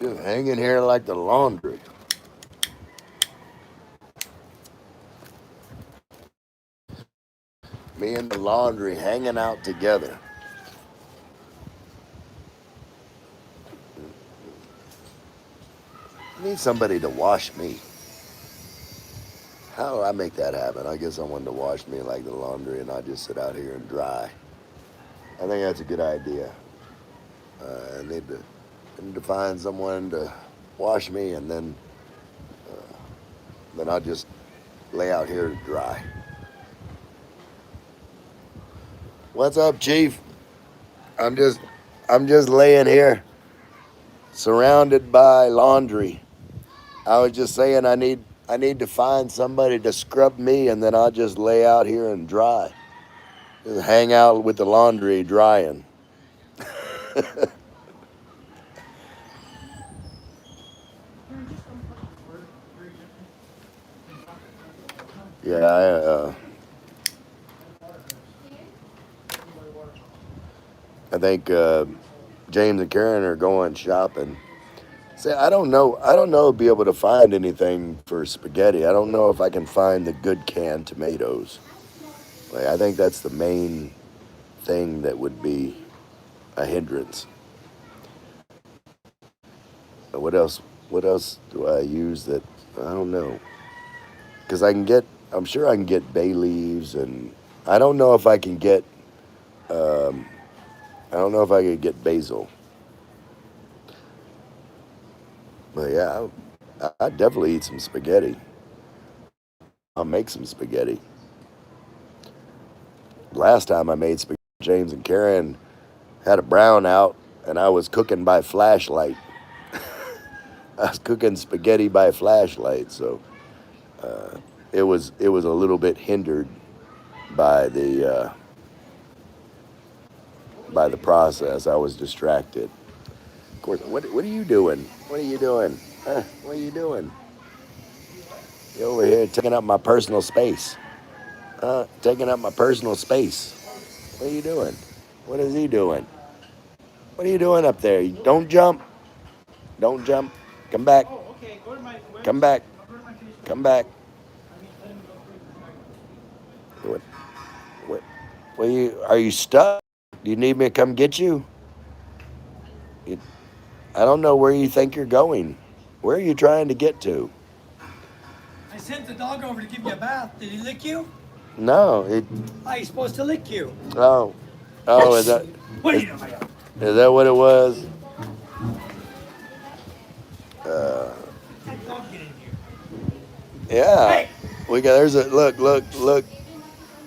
Just hanging here like the laundry. Me and the laundry hanging out together. I need somebody to wash me. How do I make that happen? I guess someone to wash me like the laundry and I just sit out here and dry. I think that's a good idea. I need to find someone to wash me and then I'll just lay out here to dry. What's up, Chief? I'm just I'm just laying here surrounded by laundry. I was just saying I need to find somebody to scrub me and then I'll just lay out here and dry. Just hang out with the laundry drying. Yeah, I think James and Karen are going shopping. See, I don't know be able to find anything for spaghetti. I don't know if I can find the good canned tomatoes. Like I think that's the main thing that would be a hindrance. What else? What else do I use that I don't know? Because I'm sure I can get bay leaves, and I don't know if I can get, um, I don't know if I could get basil. But yeah, I'd definitely eat some spaghetti. I'll make some spaghetti. Last time I made spaghetti, James and Karen had a brownout, and I was cooking by flashlight. I was cooking spaghetti by flashlight, so uh, it was a little bit hindered by the process. I was distracted. Of course, what are you doing? What are you doing? What are you doing? You over here taking up my personal space. Taking up my personal space. What are you doing? What is he doing? What are you doing up there? Don't jump. Don't jump. Come back. Come back. Come back. What? What? Are you stuck? Do you need me to come get you? you I don't know where you think you're going. Where are you trying to get to? I sent the dog over to give you a bath. Did he lick you? No. Oh, he's supposed to lick you. Oh. Oh. Is that What are is, you doing? is that what it was? Uh, Dog, get in here. yeah. Hey! We got. There's a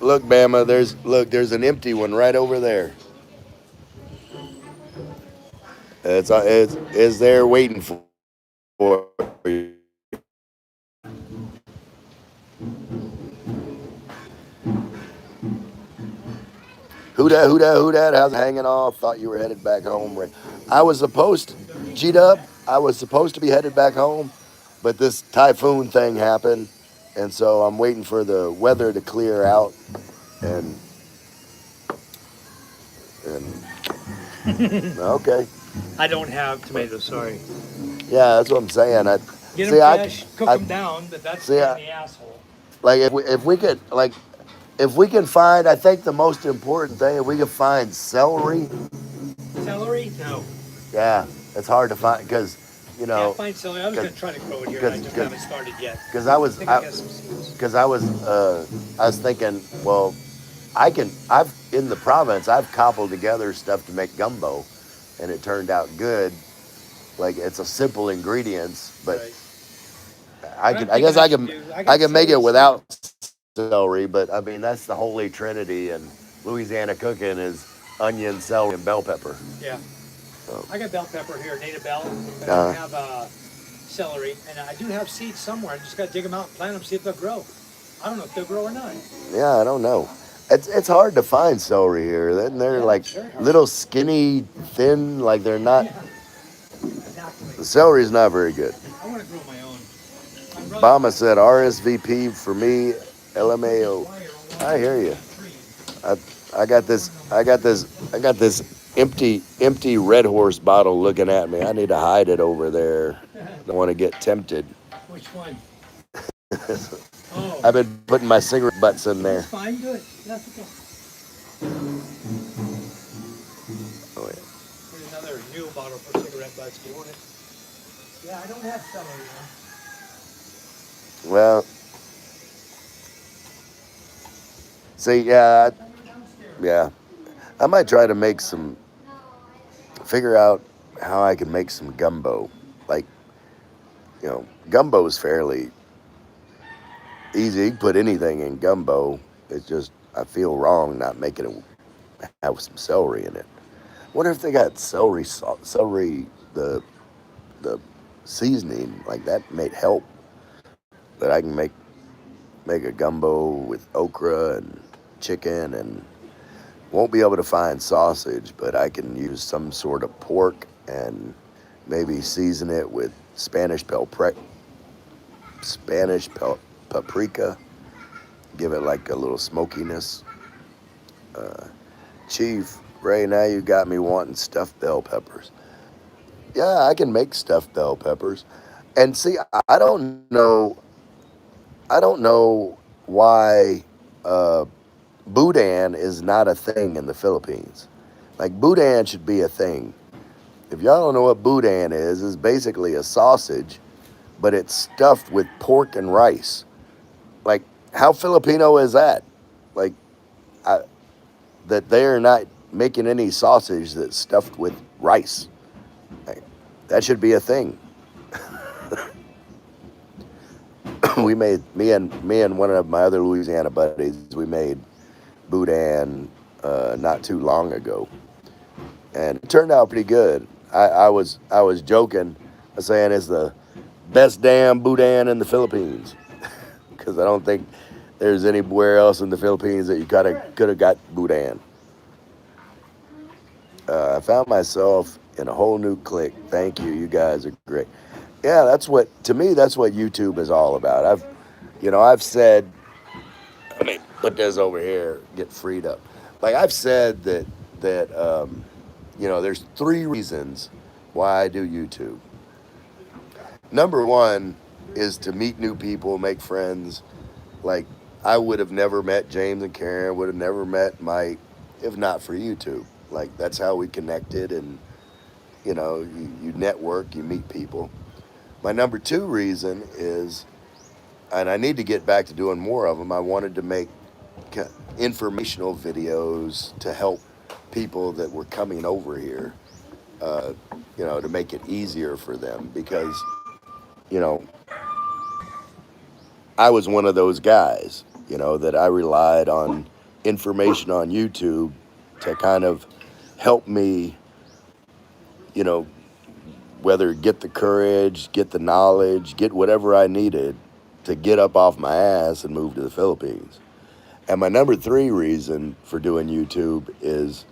look, Bama. There's an empty one right over there. It's there waiting for you. Who dat? Who dat? Who dat? How's it hanging off? Thought you were headed back home. I was supposed G Dub. I was supposed to be headed back home, but this typhoon thing happened, and so I'm waiting for the weather to clear out. And and okay, I don't have tomatoes, sorry. yeah, that's what I'm saying. I Get them see. fresh, cook I them down, but that's see. pain in the asshole. Like if we can find, I think the most important thing, if we can find celery. Celery? No. Yeah, it's hard to find because you Can't know find celery. I was going to try to grow it here, and I just haven't started yet. because I I was think I got some seeds. because I was thinking, well, I've in the province I've cobbled together stuff to make gumbo, and it turned out good. Like it's a simple ingredients, but Right. I What I'm can I thinking guess I I should can do, I I got can make celery it seeds. without celery, but I mean that's the holy trinity in Louisiana cooking is onion, celery, and bell pepper. Yeah. So, I got bell pepper here, native bell, but I don't uh, have celery. And I do have seeds somewhere. I just got to dig them out and plant them, see if they'll grow. I don't know if they'll grow or not. yeah, I don't know. It's hard to find celery here. Then they're Yeah, like it's very hard. little skinny, thin. Like they're not. Yeah, exactly. The celery's not very good. I want to grow my own. My brother Obama said RSVP for me, LMAO. I hear you. I I got this. I got this. I got this Empty Red Horse bottle looking at me. I need to hide it over there. Don't want to get tempted. Which one? Oh, I've been putting my cigarette butts in there. that's fine. Do it. That's okay. Oh yeah. Here's another new bottle for cigarette butts. Do you want it? Yeah, I don't have celery. Well, see, yeah, yeah. I might try to make some. Figure out how I can make some gumbo. Like, gumbo is fairly easy. You can put anything in gumbo. It's just I feel wrong not making it have some celery in it. Wonder if they got celery the seasoning like that may help. That I can make a gumbo with okra and chicken and won't be able to find sausage, but I can use some sort of pork and maybe season it with paprika, give it like a little smokiness. Uh, Chief, Ray, now you got me wanting stuffed bell peppers. Yeah, I can make stuffed bell peppers. And see, I don't know why boudin is not a thing in the Philippines. Like boudin should be a thing. If y'all don't know what boudin is, it's basically a sausage, but it's stuffed with pork and rice. Like, how Filipino is that? Like, I, that they are not making any sausage that's stuffed with rice. Like, that should be a thing. Me and one of my other Louisiana buddies, we made boudin not too long ago, and it turned out pretty good. I was joking, saying it's the best damn boudin in the Philippines because I don't think there's anywhere else in the Philippines that you could have got boudin. I found myself in a whole new clique. Thank you, you guys are great. Yeah, to me that's what YouTube is all about. I've said, let me put this over here, get freed up. Like I've said that there's three reasons why I do YouTube. Number one is to meet new people, make friends. Like I would have never met James and Karen, would have never met Mike if not for YouTube. Like that's how we connected, and you network, you meet people. My number two reason is, and I need to get back to doing more of them. I wanted to make informational videos to help people that were coming over here, uh, to make it easier for them because, you know, I was one of those guys, that I relied on information on YouTube to kind of help me, you know, whether get the courage, get the knowledge, get whatever I needed to get up off my ass and move to the Philippines. And my number three reason for doing YouTube is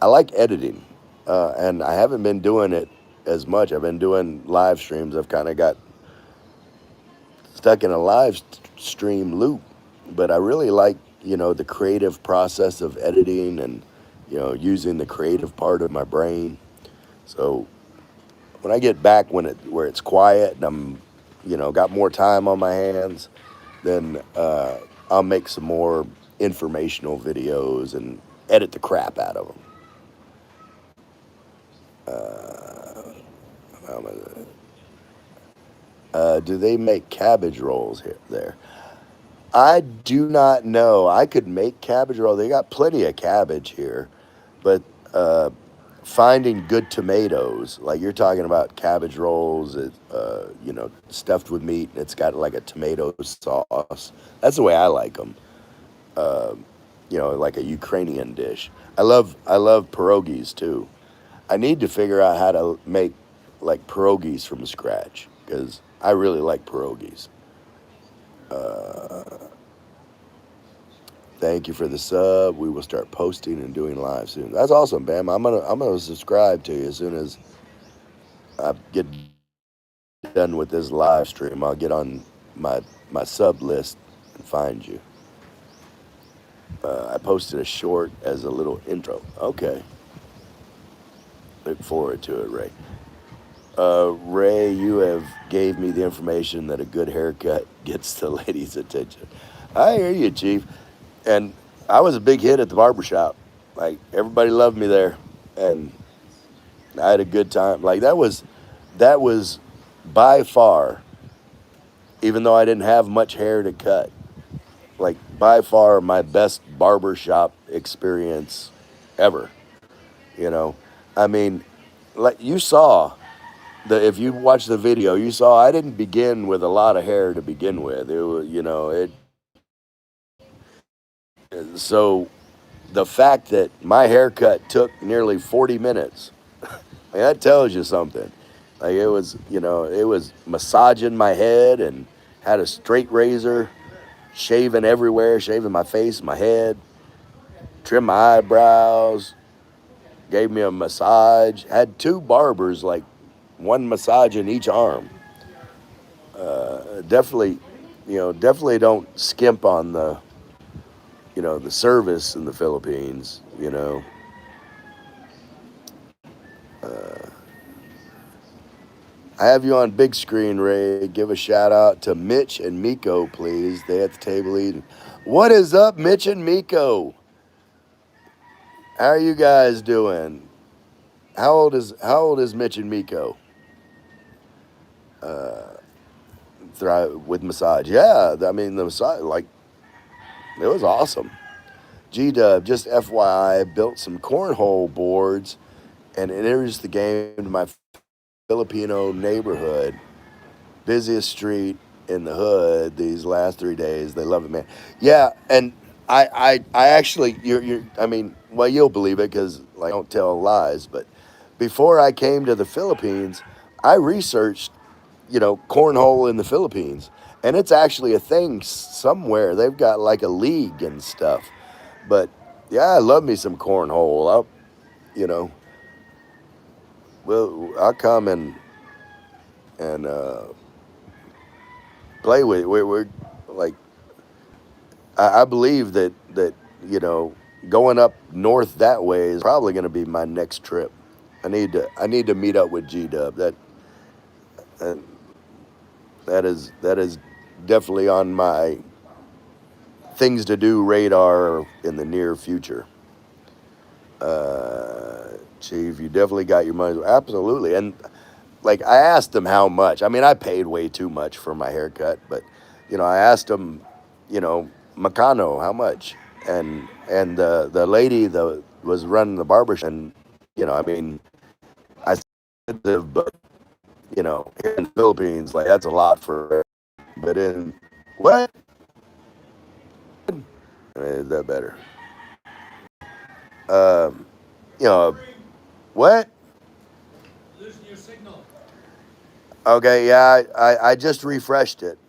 I like editing. And I haven't been doing it as much. I've been doing live streams. I've kind of got stuck in a live stream loop. But I really like, the creative process of editing and, using the creative part of my brain. So when I get back where it's quiet and I'm, got more time on my hands, then I'll make some more informational videos and edit the crap out of them. Do they make cabbage rolls here there? I do not know. I could make cabbage roll. They got plenty of cabbage here, but finding good tomatoes, like you're talking about cabbage rolls, stuffed with meat, and it's got like a tomato sauce. That's the way I like them. Uh, like a Ukrainian dish. I love pierogies too. I need to figure out how to make like pierogies from scratch because I really like pierogies. Uh, Thank you for the sub. We will start posting and doing live soon. That's awesome, Bam. I'm gonna subscribe to you as soon as I get done with this live stream. I'll get on my sub list and find you. I posted a short as a little intro. Okay. Look forward to it, Ray. Ray, you have gave me the information that a good haircut gets the ladies' attention. I hear you, Chief. And I was a big hit at the barbershop. Like everybody loved me there, and I had a good time. Like that was by far, even though I didn't have much hair to cut, like by far my best barbershop experience ever. You know, I mean, like you saw if you watch the video, you saw I didn't begin with a lot of hair to begin with. It was, so the fact that my haircut took nearly 40 minutes, like, that tells you something. Like it was massaging my head and had a straight razor, shaving everywhere, shaving my face, my head, trim my eyebrows, gave me a massage. Had two barbers, like one massage in each arm. Definitely, definitely don't skimp on the service in the Philippines. I have you on big screen, Ray. Give a shout out to Mitch and Miko, please. They at the table eating. What is up, Mitch and Miko? How are you guys doing? How old is Mitch and Miko? Thrive with massage. Yeah, I mean the massage, like, it was awesome. G Dub, just FYI, built some cornhole boards and introduced the game to my Filipino neighborhood. Busiest street in the hood these last 3 days. They love it, man. Yeah, and I actually, I mean, well, you'll believe it because, like, I don't tell lies. But before I came to the Philippines, I researched, cornhole in the Philippines, and it's actually a thing somewhere. They've got like a league and stuff. But yeah, I love me some cornhole. You know, I'll come and play with. We're like, I believe that going up north that way is probably going to be my next trip. I need to meet up with G Dub. That that is definitely on my things to do radar in the near future. Chief, you definitely got your money. Absolutely. And like I asked him how much. I mean, I paid way too much for my haircut, but I asked him, Macano, how much? And the lady that was running the barbershop, and I mean, I said, but here in the Philippines, like that's a lot for. But in what? Is that better? Um, you know what? Losing your signal. Okay, yeah, I just refreshed it.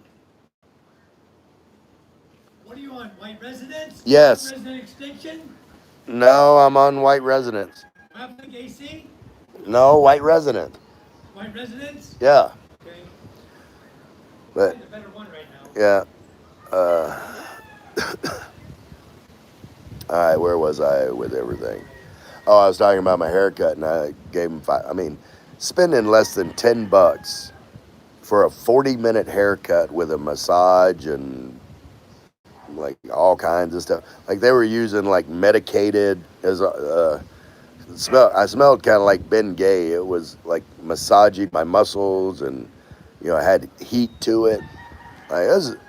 What are you on? White residence? White Yes. resident extension? No, I'm on white residence. Traffic AC? No, white resident. White residence? Yeah, Okay. but Probably the better one right now. yeah. All right, where was I with everything? Oh, I was talking about my haircut, and I gave him five. I mean, spending less than $10 for a 40-minute haircut with a massage and like all kinds of stuff. Like they were using like medicated as smell. I smelled kind of like Ben Gay. It was like massaging my muscles, and I had heat to it. Like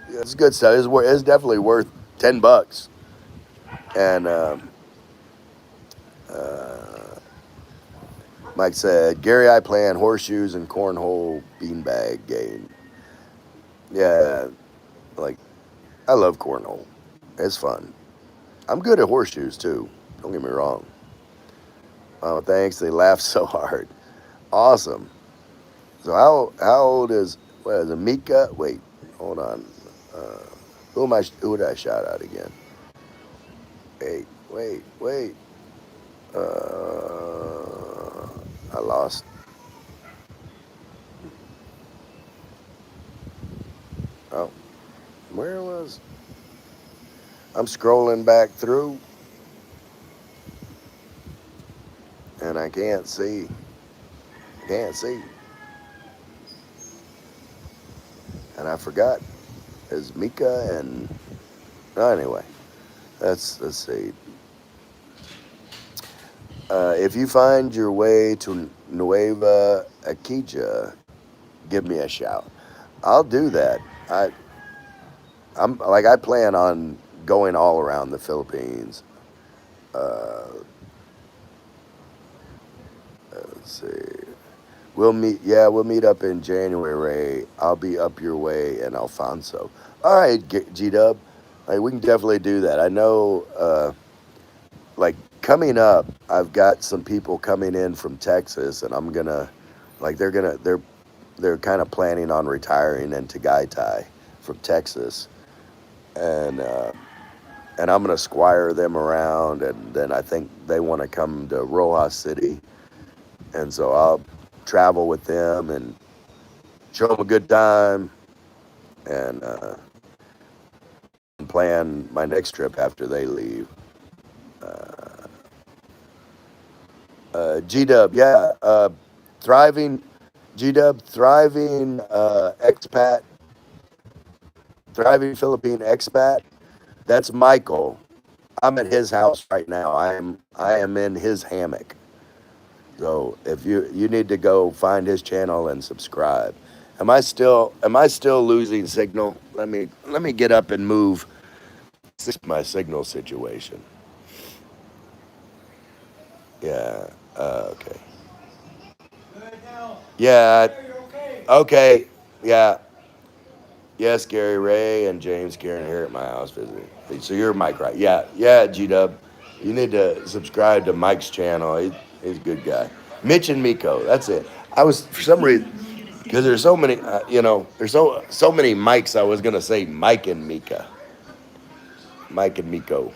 it's good stuff. It's definitely worth $10. And uh, Mike said, Gary, I plan horseshoes and cornhole beanbag game. Yeah, like I love cornhole. It's fun. I'm good at horseshoes too. Don't get me wrong. Oh, thanks. They laughed so hard. Awesome. So how old is what is it, Mika? Wait, hold on. Uh, who did I shout out again? Wait. I lost. Oh, where was? I'm scrolling back through, and I I can't see. Can't see. And I forgot. Is Mika and anyway. Let's see. If you find your way to Nueva Ecija, give me a shout. I'll do that. I plan on going all around the Philippines. Uh, let's see. We'll meet. Yeah, we'll meet up in January. I'll be up your way in Alfonso. All right, G Dub. Like, we can definitely do that. I know. Like coming up, I've got some people coming in from Texas, and I'm gonna, like, they're kind of planning on retiring in Tagaytay from Texas, and uh, and I'm gonna squire them around, and then I think they want to come to Rojas City, and so I'll travel with them and show them a good time, and plan my next trip after they leave. Uh, G Dub, yeah, thriving, G Dub, thriving Philippine expat. That's Michael. I'm at his house right now. I am in his hammock. So if you need to go find his channel and subscribe. Am I still losing signal? Let me get up and move my signal situation. Yeah. Okay. Yeah. Okay. Yeah. Yes, Gary Ray and James Karen here at my house visiting. So you're Mike, right? Yeah. Yeah, G Dub. You need to subscribe to Mike's channel. He's a good guy. Mitch and Miko. That's it. I was for some reason because there's so many. There's so many Mikes. I was gonna say Mike and Mika. Mike and Miko.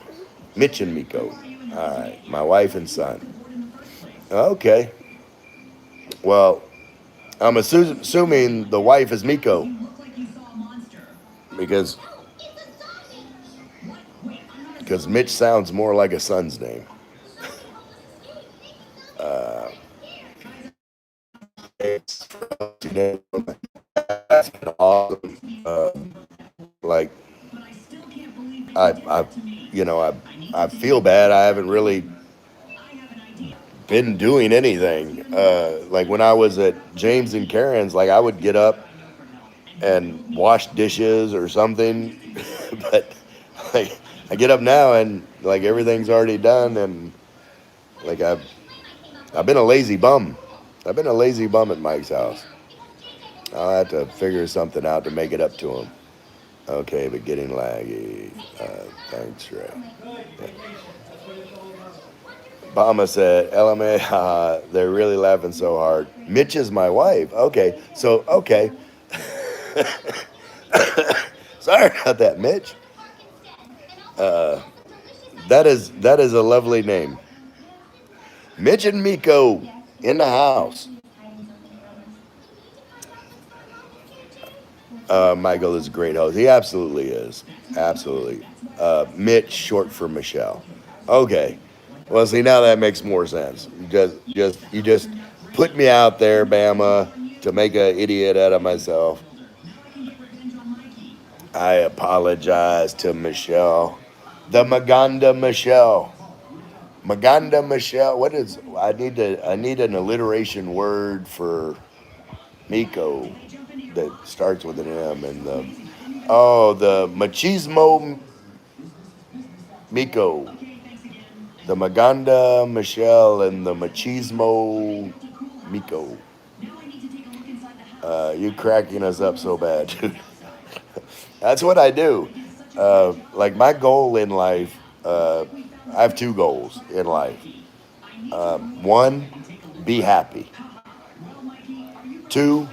Mitch and Miko. All right. My wife and son. Okay. Well, I'm assuming the wife is Miko because Mitch sounds more like a son's name. Uh, it's awesome. Like I, I feel bad. I haven't really been doing anything. Like when I was at James and Karen's, like I would get up and wash dishes or something, but like I get up now and like everything's already done, and like I've been a lazy bum. I've been a lazy bum at Mike's house. I'll have to figure something out to make it up to him. Okay, but getting laggy. Thanks, Ray. Yeah. Bama said, LMA, they're really laughing so hard. Mitch is my wife. Okay, so, okay. Sorry about that, Mitch. Uh, that is a lovely name. Mitch and Miko in the house. Michael is a great host. He absolutely is. Absolutely. Mitch, short for Michelle. Okay. Well, see, now that makes more sense. You just put me out there, Bama, to make an idiot out of myself. I apologize to Michelle, the Maganda Michelle. Maganda Michelle. What is? I need an alliteration word for Miko that starts with an M and the machismo Miko, the Maganda Michelle and the machismo Miko. You cracking us up so bad, dude. That's what I do. Like my goal in life, I have two goals in life. One, be happy. Two,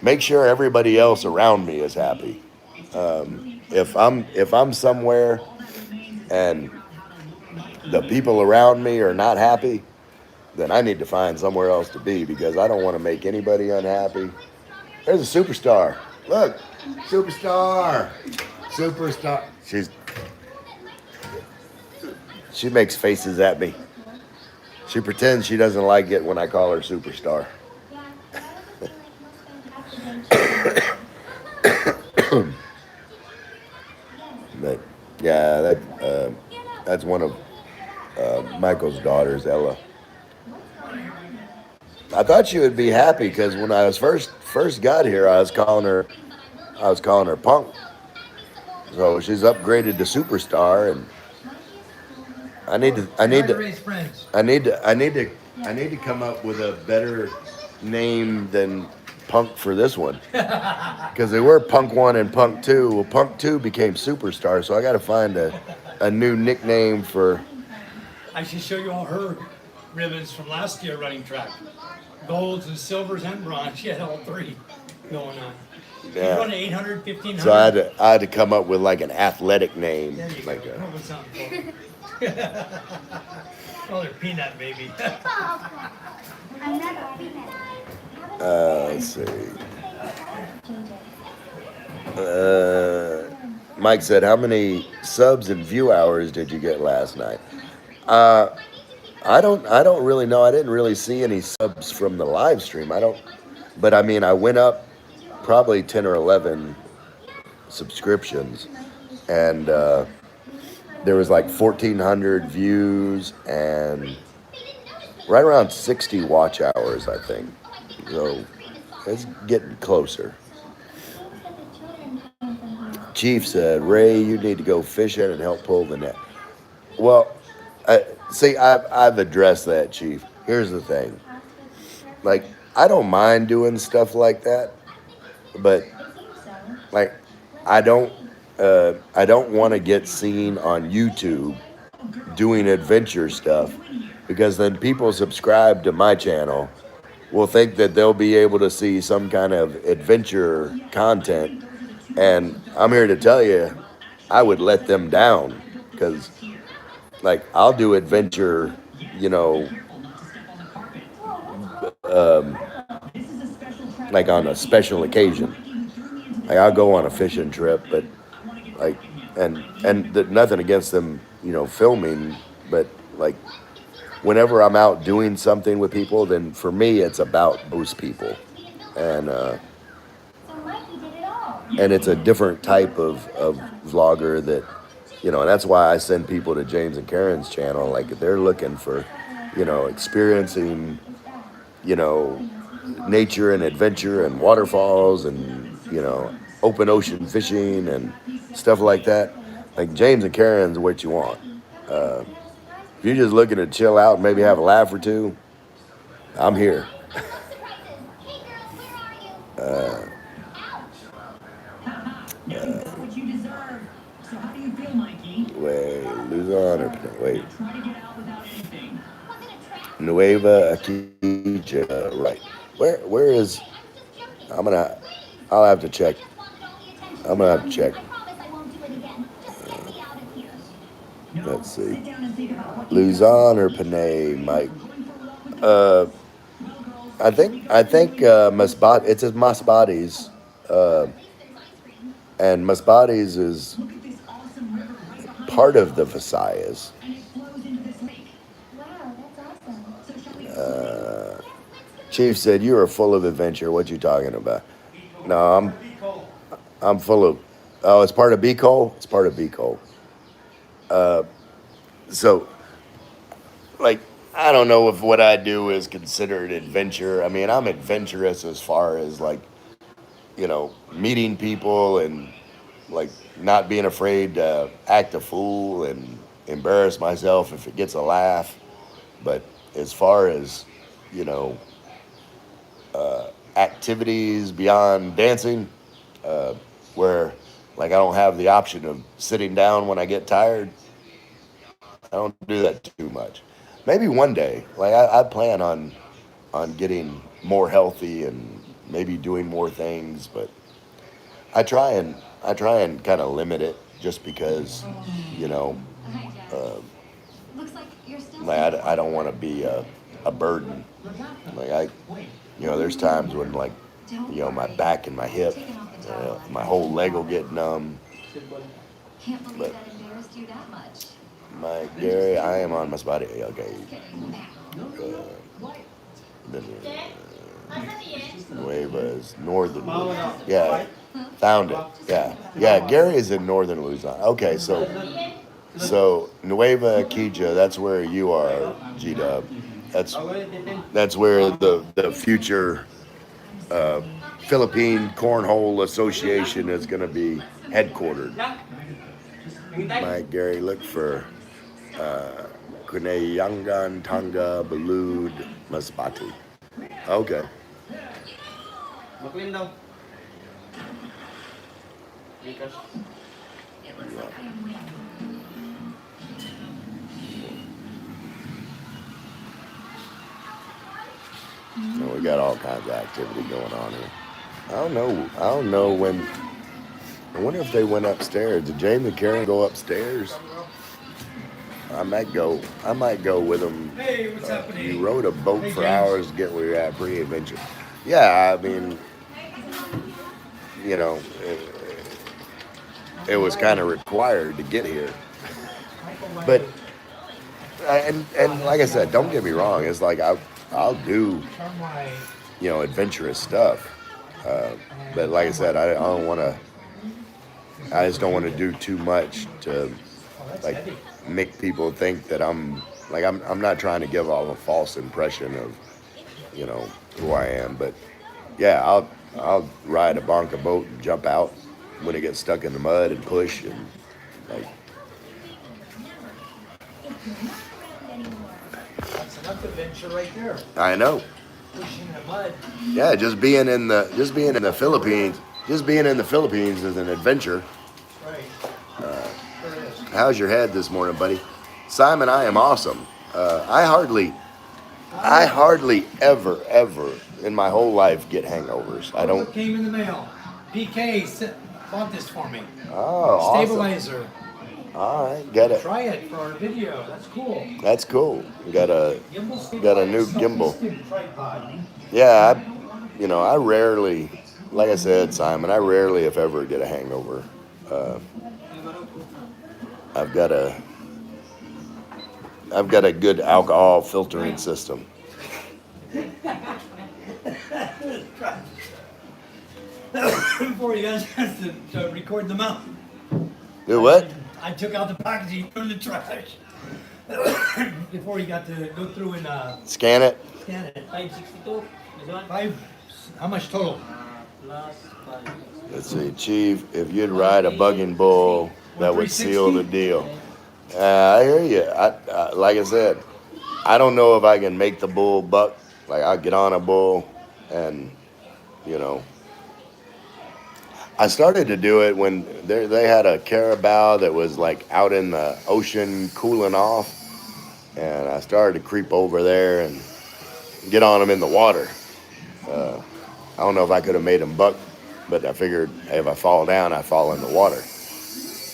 make sure everybody else around me is happy. If I'm somewhere and the people around me are not happy, then I need to find somewhere else to be because I don't want to make anybody unhappy. There's a superstar. Look, superstar, superstar. She makes faces at me. She pretends she doesn't like it when I call her superstar. But yeah, that's one of Michael's daughters, Ella. I thought she would be happy because when I was first got here, I was calling her Punk. So she's upgraded to superstar, and I need to I need Try to to raise friends. I need to come up with a better name than Punk for this one because they were Punk 1 and Punk 2. Well, Punk 2 became superstar, so I got to find a new nickname for. I should show you all her ribbons from last year running track. Golds and silvers and bronze. She had all three going on. You run Yeah. 800, So I had to come up with like an athletic name, There you go. like What was something for? Oh, they're peanut baby. let's see. Mike said, "How many subs and view hours did you get last night?" Uh, I don't really know. I didn't really see any subs from the live stream. I don't, but I mean, I went up probably 10 or 11 subscriptions, and there was like 1,400 views and right around 60 watch hours, I think. So it's getting closer. Chief said, "Ray, you need to go fishing and help pull the net." Well, see, I've addressed that, Chief. Here's the thing. Like, I don't mind doing stuff like that, but like, I don't want to get seen on YouTube doing adventure stuff because then people subscribe to my channel will think that they'll be able to see some kind of adventure content, and I'm here to tell you, I would let them down because like I'll do adventure, you know, um, like on a special occasion. Like I'll go on a fishing trip, but like nothing against them, you know, filming, but like whenever I'm out doing something with people, then for me it's about those people, and it's a different type of vlogger that, you know, and that's why I send people to James and Karen's channel. Like if they're looking for, you know, experiencing, you know, nature and adventure and waterfalls and, you know, open ocean fishing and stuff like that. Like James and Karen's what you want. Uh, if you're just looking to chill out and maybe have a laugh or two, I'm here. Uh, Wait, Luzon or wait, Nueva Aquicha, right? Where is? I'm gonna. I'll have to check. I'm gonna have to check. Let's see. Luzon or Panay, Mike. Uh, I think Masbate. It's Masbates, uh, and Masbates is part of the Visayas. Uh, Chief said you are full of adventure. What you talking about? No, I'm full of. Oh, it's part of Bicol. It's part of Bicol. Uh, so like I don't know if what I do is considered adventure. I mean, I'm adventurous as far as like, you know, meeting people and like not being afraid to act a fool and embarrass myself if it gets a laugh. But as far as, you know, activities beyond dancing, uh, where like I don't have the option of sitting down when I get tired, I don't do that too much. Maybe one day, like I plan on getting more healthy and maybe doing more things, but I try and kind of limit it just because, you know, uh, like I don't want to be a burden. Like you know, there's times when like, you know, my back and my hip, my whole leg will get numb. But Mike, Gary, I am on my spotty. Okay. Then Nueva's northern. Yeah, found it. Yeah, yeah. Gary is in northern Louisiana. Okay, so Nueva Ecija, that's where you are, G Dub. That's where the future Philippine Cornhole Association is going to be headquartered. Mike, Gary, look for Kuneyangan Tanga Balud Masbati. Okay. So we got all kinds of activity going on here. I don't know. I don't know when. I wonder if they went upstairs. Did Jamie and Karen go upstairs? I might go. I might go with them. Hey, what's happening? You rode a boat Hey, for James. hours to get where you're at pre-adventure. Yeah, I mean, you know, it was kind of required to get here. But and like I said, don't get me wrong. It's like I'll do, you know, adventurous stuff. But like I said, I don't want to. I just don't want to do too much to like make people think that I'm not trying to give off a false impression of, you know, who I am. But yeah, I'll ride a bonka boat and jump out when it gets stuck in the mud and push and like. That's enough adventure right there. I know. Pushing the mud. Yeah, just being in the Philippines. Just being in the Philippines is an adventure. Right. How's your head this morning, buddy? Simon, I am awesome. I hardly ever in my whole life get hangovers. I don't. What came in the mail? PK bought this for me. Oh, awesome. Stabilizer. All right, got it. Try it for our video. That's cool. That's cool. Got a new gimbal. Tripod. Yeah, I rarely, like I said, Simon, I rarely, if ever, get a hangover. I've got a good alcohol filtering system. Before you guys had to record them out. Do what? I took out the packaging, put it in the trash. Before you got to go through and Scan it. scan it. 562. This one? How much total? Plus 5. Let's see, Chief, if you'd ride a bugging bull, that would seal the deal. I hear you. Like I said, I don't know if I can make the bull buck. Like, I'll get on a bull and, you know. I started to do it when they had a carabao that was like out in the ocean cooling off. And I started to creep over there and get on them in the water. I don't know if I could have made them buck, but I figured if I fall down, I fall in the water.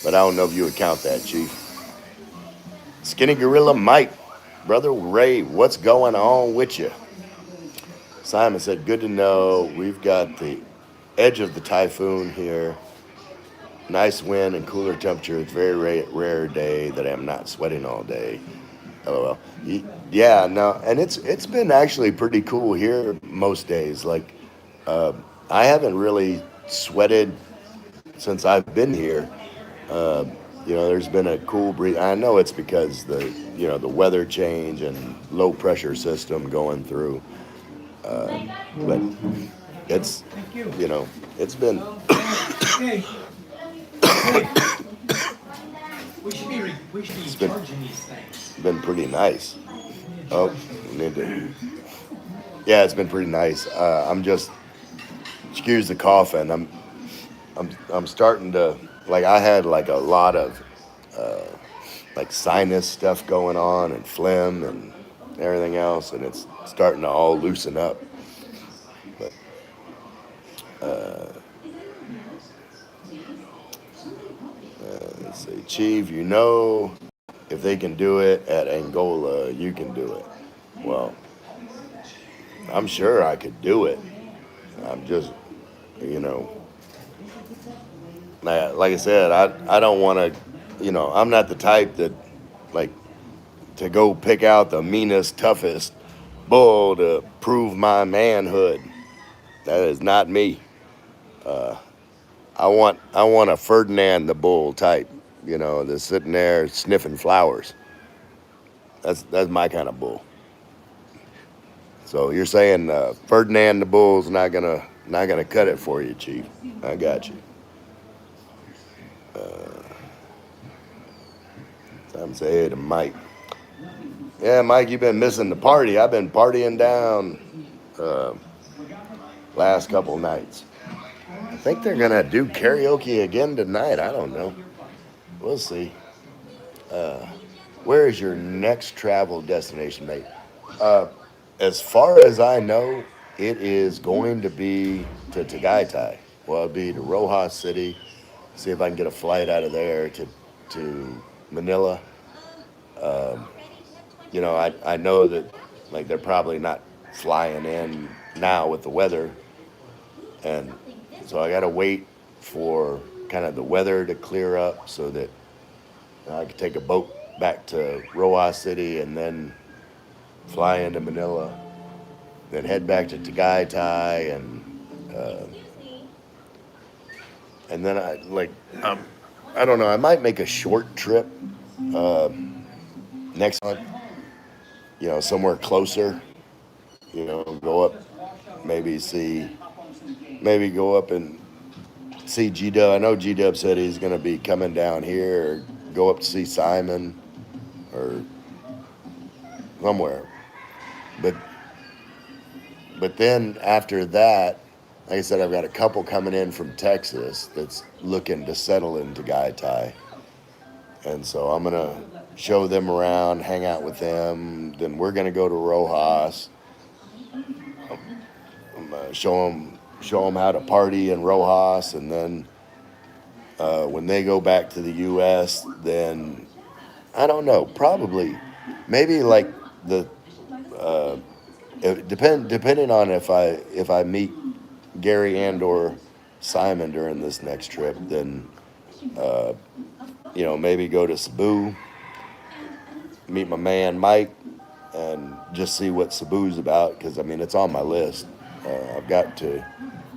But I don't know if you would count that, Chief. Skinny Gorilla Mike, Brother Ray, what's going on with you? Simon said, good to know. We've got the edge of the typhoon here. Nice wind and cooler temperature. It's a very rare day that I'm not sweating all day. LOL. Yeah, no, and it's been actually pretty cool here most days. Like, I haven't really sweated since I've been here. There's been a cool breeze. I know it's because the weather change and low pressure system going through. But it's, it's been. Okay. Hey. We should be charging these things. Been pretty nice. Oh, we need to. Yeah, it's been pretty nice. I'm just, excuse the coughing. I'm starting to, like, I had like a lot of like sinus stuff going on and phlegm and everything else, and it's starting to all loosen up. But let's see, Chief, if they can do it at Angola, you can do it. Well, I'm sure I could do it. I'm just, like I said, I don't want to, I'm not the type that like to go pick out the meanest, toughest bull to prove my manhood. That is not me. I want a Ferdinand the Bull type, that's sitting there sniffing flowers. That's my kind of bull. So you're saying Ferdinand the Bull's not gonna cut it for you, Chief? I got you. Time to say hey to Mike. Yeah, Mike, you've been missing the party. I've been partying down uh, last couple nights. I think they're gonna do karaoke again tonight. I don't know. We'll see. Where is your next travel destination, mate? Uh, as far as I know, it is going to be to Tagaytay. Well, it'll be to Rojas City. See if I can get a flight out of there to Manila. I know that like they're probably not flying in now with the weather, and so I got to wait for kind of the weather to clear up so that I can take a boat back to Rojas City and then fly into Manila, then head back to Tagaytay, uh, and then I don't know. I might make a short trip uh, next month. Somewhere closer. Go up, maybe go up and see G Dub. I know G Dub said he's going to be coming down here, or go up to see Simon, or somewhere. But then after that, like I said, I've got a couple coming in from Texas that's looking to settle into Tagaytay, and so I'm gonna show them around, hang out with them. Then we're gonna go to Rojas, show them how to party in Rojas, and then when they go back to the U.S., then I don't know, probably, maybe like the depending on if I meet Gary and or Simon during this next trip, then maybe go to Cebu, meet my man Mike, and just see what Cebu's about. Because I mean, it's on my list. I've got to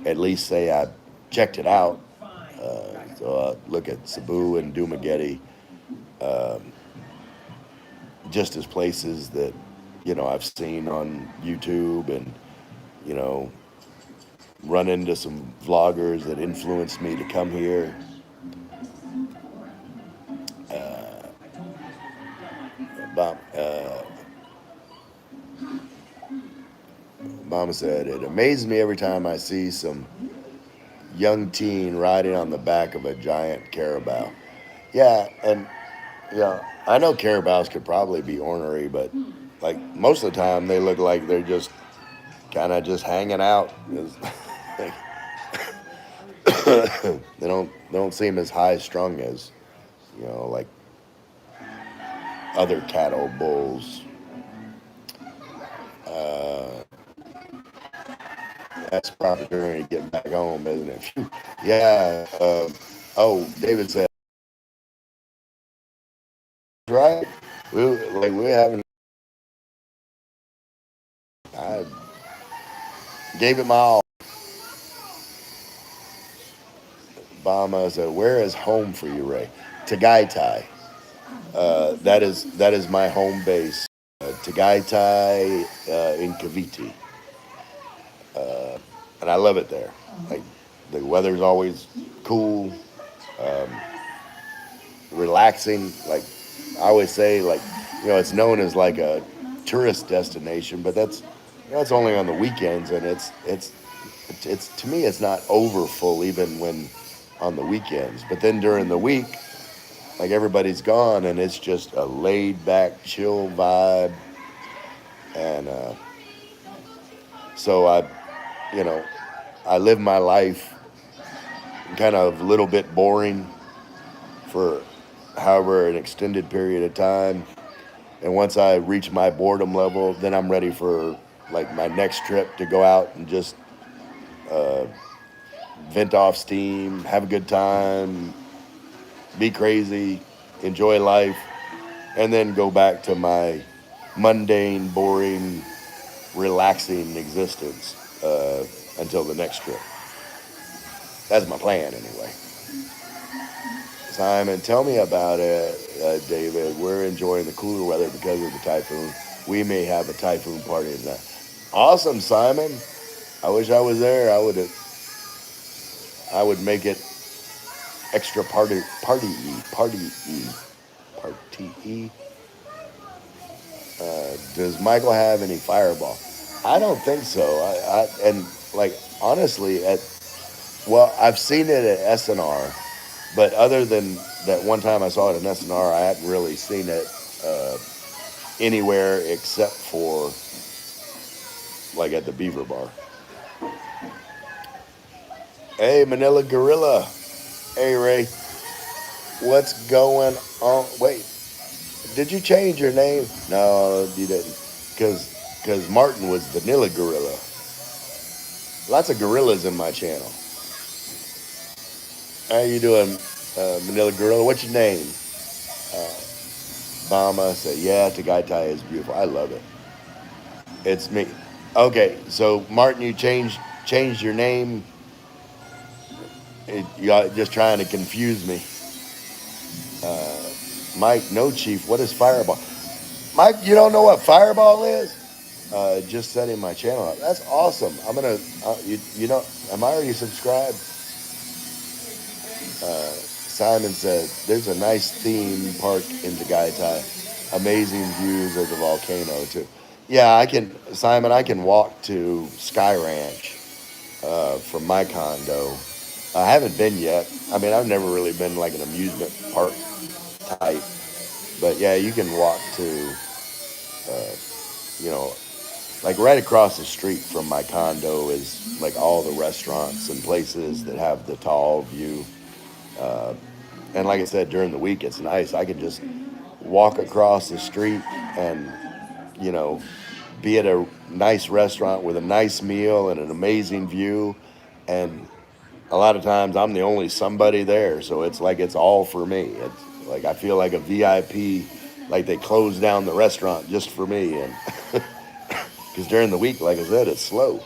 at least say I checked it out. So I look at Cebu and Dumaguete just as places that I've seen on YouTube, and you know run into some vloggers that influenced me to come here. Bob, Mama said, it amazes me every time I see some young teen riding on the back of a giant carabao. Yeah, and I know carabaos could probably be ornery, but like most of the time they look like they're just kind of just hanging out. They don't seem as high strung as like other cattle bulls. Uh, that's probably during getting back home, isn't it? Yeah. Oh, David said, right. We're having. I gave it my all. Obama said, "Where is home for you, Ray?" Tagaytay. That is my home base. Tagaytay in Cavite, and I love it there. Like the weather's always cool, um, relaxing. Like I always say, like it's known as like a tourist destination, but that's only on the weekends, and it's to me it's not over full even when on the weekends. But then during the week, like everybody's gone, and it's just a laid back, chill vibe, and so you know, I live my life kind of a little bit boring for however an extended period of time. And once I reach my boredom level, then I'm ready for like my next trip to go out and just uh, vent off steam, have a good time, be crazy, enjoy life. and then go back to my mundane, boring, relaxing existence until the next trip. That's my plan, anyway. Simon, tell me about it, David. We're enjoying the cooler weather because of the typhoon. We may have a typhoon party tonight. Awesome, Simon. I wish I was there. I would make it extra party. Does Michael have any fireball? I don't think so. And like honestly, I've seen it at SNR, but other than that one time I saw it at SNR, I hadn't really seen it anywhere except for like at the Beaver Bar. Hey, Manila Gorilla. Hey, Ray. What's going on? Wait, did you change your name? No, you didn't. Because Martin was Vanilla Gorilla. Lots of gorillas in my channel. How you doing, Manila Gorilla? What's your name? Bama said, yeah, Tagaitai is beautiful. I love it. It's me. Okay, so Martin, you changed your name. You're just trying to confuse me. Mike, no, Chief. What is Fireball? Mike, you don't know what Fireball is? Just setting my channel up. That's awesome. I'm gonna, am I already subscribed? Simon said, there's a nice theme park in Tagaytay. Amazing views of the volcano, too. Yeah, Simon, I can walk to Sky Ranch from my condo. I haven't been yet. I mean, I've never really been like an amusement park type. But yeah, you can walk to, like right across the street from my condo is like all the restaurants and places that have the tall view. And like I said, during the week, it's nice. I could just walk across the street and, be at a nice restaurant with a nice meal and an amazing view. And a lot of times I'm the only somebody there. So it's like it's all for me. It's like I feel like a VIP, like they closed down the restaurant just for me. And because during the week, like I said, it's slow.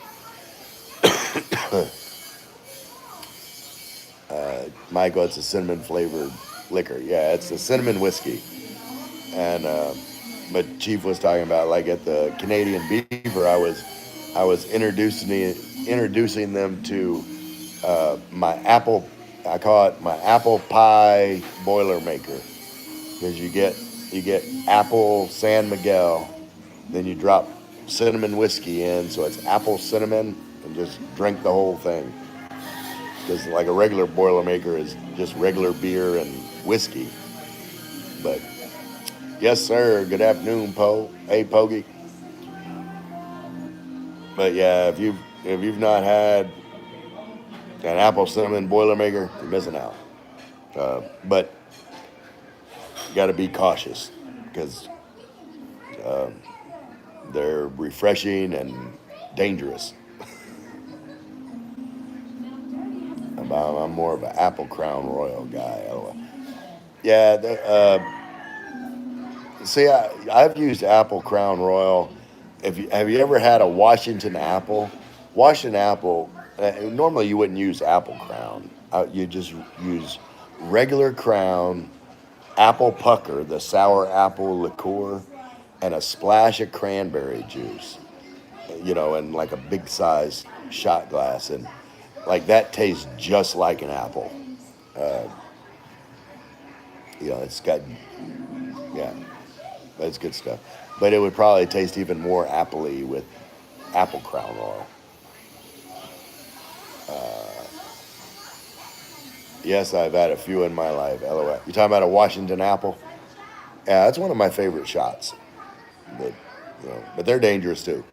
Michael, it's a cinnamon flavored liquor. Yeah, it's a cinnamon whiskey. And but Chief was talking about like at the Canadian Beaver, I was introducing them to my apple. I call it my apple pie boilermaker because you get apple San Miguel, then you drop cinnamon whiskey in, so it's apple cinnamon, and just drink the whole thing. Because like a regular Boilermaker is just regular beer and whiskey. But yes, sir. Good afternoon, Poe. Hey, Pogie. But yeah, if you've not had an apple cinnamon Boilermaker, you're missing out. But you got to be cautious because they're refreshing and dangerous. I'm more of an Apple Crown Royal guy. Yeah, see, I've used Apple Crown Royal. Have you ever had a Washington apple? Washington apple. Normally, you wouldn't use Apple Crown. You just use regular Crown, apple pucker, the sour apple liqueur, and a splash of cranberry juice. In like a big size shot glass, and like that tastes just like an apple. It's got, yeah, that's good stuff. But it would probably taste even more appley with Apple Crown Royal. Yes, I've had a few in my life. LOL. You talking about a Washington apple? Yeah, that's one of my favorite shots. But they're dangerous too.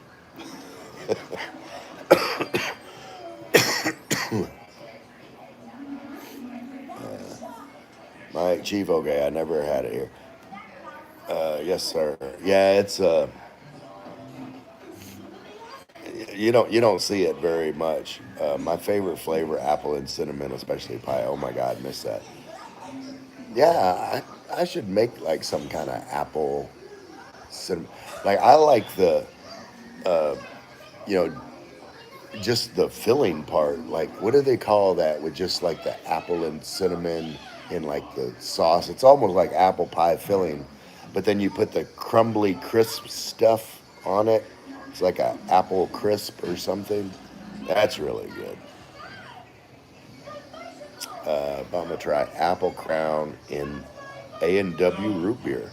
My Chief, okay, I never had it here. Yes, sir. Yeah, it's you don't see it very much. My favorite flavor, apple and cinnamon, especially pie. Oh my God, miss that. Yeah, I should make like some kind of apple cinnamon. Like I like the you know just the filling part. Like what do they call that with just like the apple and cinnamon in like the sauce? It's almost like apple pie filling, but then you put the crumbly crisp stuff on it. It's like a apple crisp or something. That's really good. But I'm gonna try Apple Crown in A&W root beer.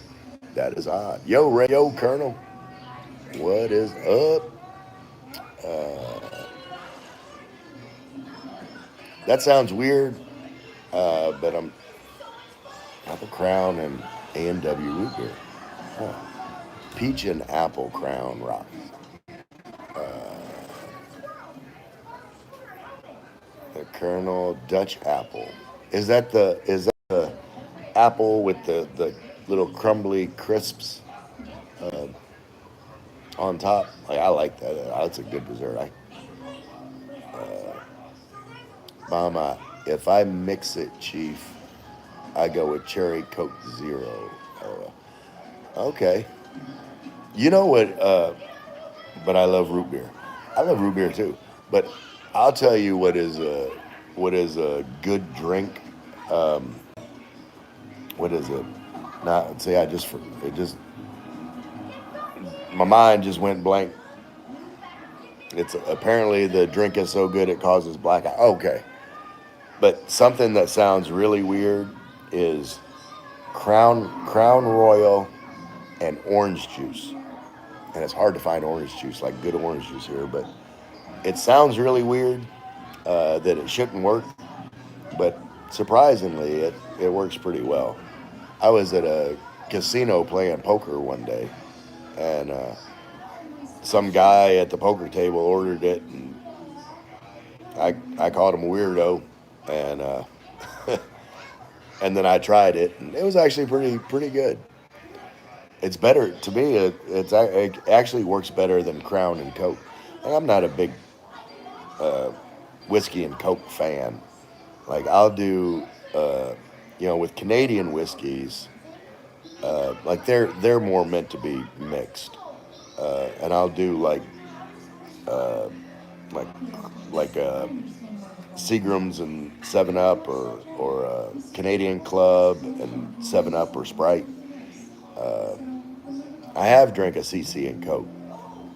That is odd. Yo, Ray, yo, Colonel. What is up? That sounds weird, but I'm Apple Crown and A&W root beer. Huh. Peach and apple crown rock. The Colonel Dutch apple. Is that the apple with the little crumbly crisps on top? Like I like that. That's a good dessert. Mama, if I mix it, Chief, I go with cherry Coke Zero. Okay. You know what? But I love root beer. I love root beer too. But I'll tell you what is a good drink. What is it? Not say I just it just my mind just went blank. It's apparently the drink is so good it causes blackout. Okay, but something that sounds really weird is Crown Royal and orange juice. And it's hard to find orange juice, like good orange juice here. But it sounds really weird that it shouldn't work, but surprisingly, it works pretty well. I was at a casino playing poker one day, and some guy at the poker table ordered it, and I called him a weirdo, and and then I tried it, and it was actually pretty good. It's better to me. It actually works better than Crown and Coke. And I'm not a big whiskey and Coke fan. Like I'll do, with Canadian whiskeys, like they're more meant to be mixed, and I'll do like like Seagrams and Seven Up or Canadian Club and Seven Up or Sprite. I have drank a CC and Coke,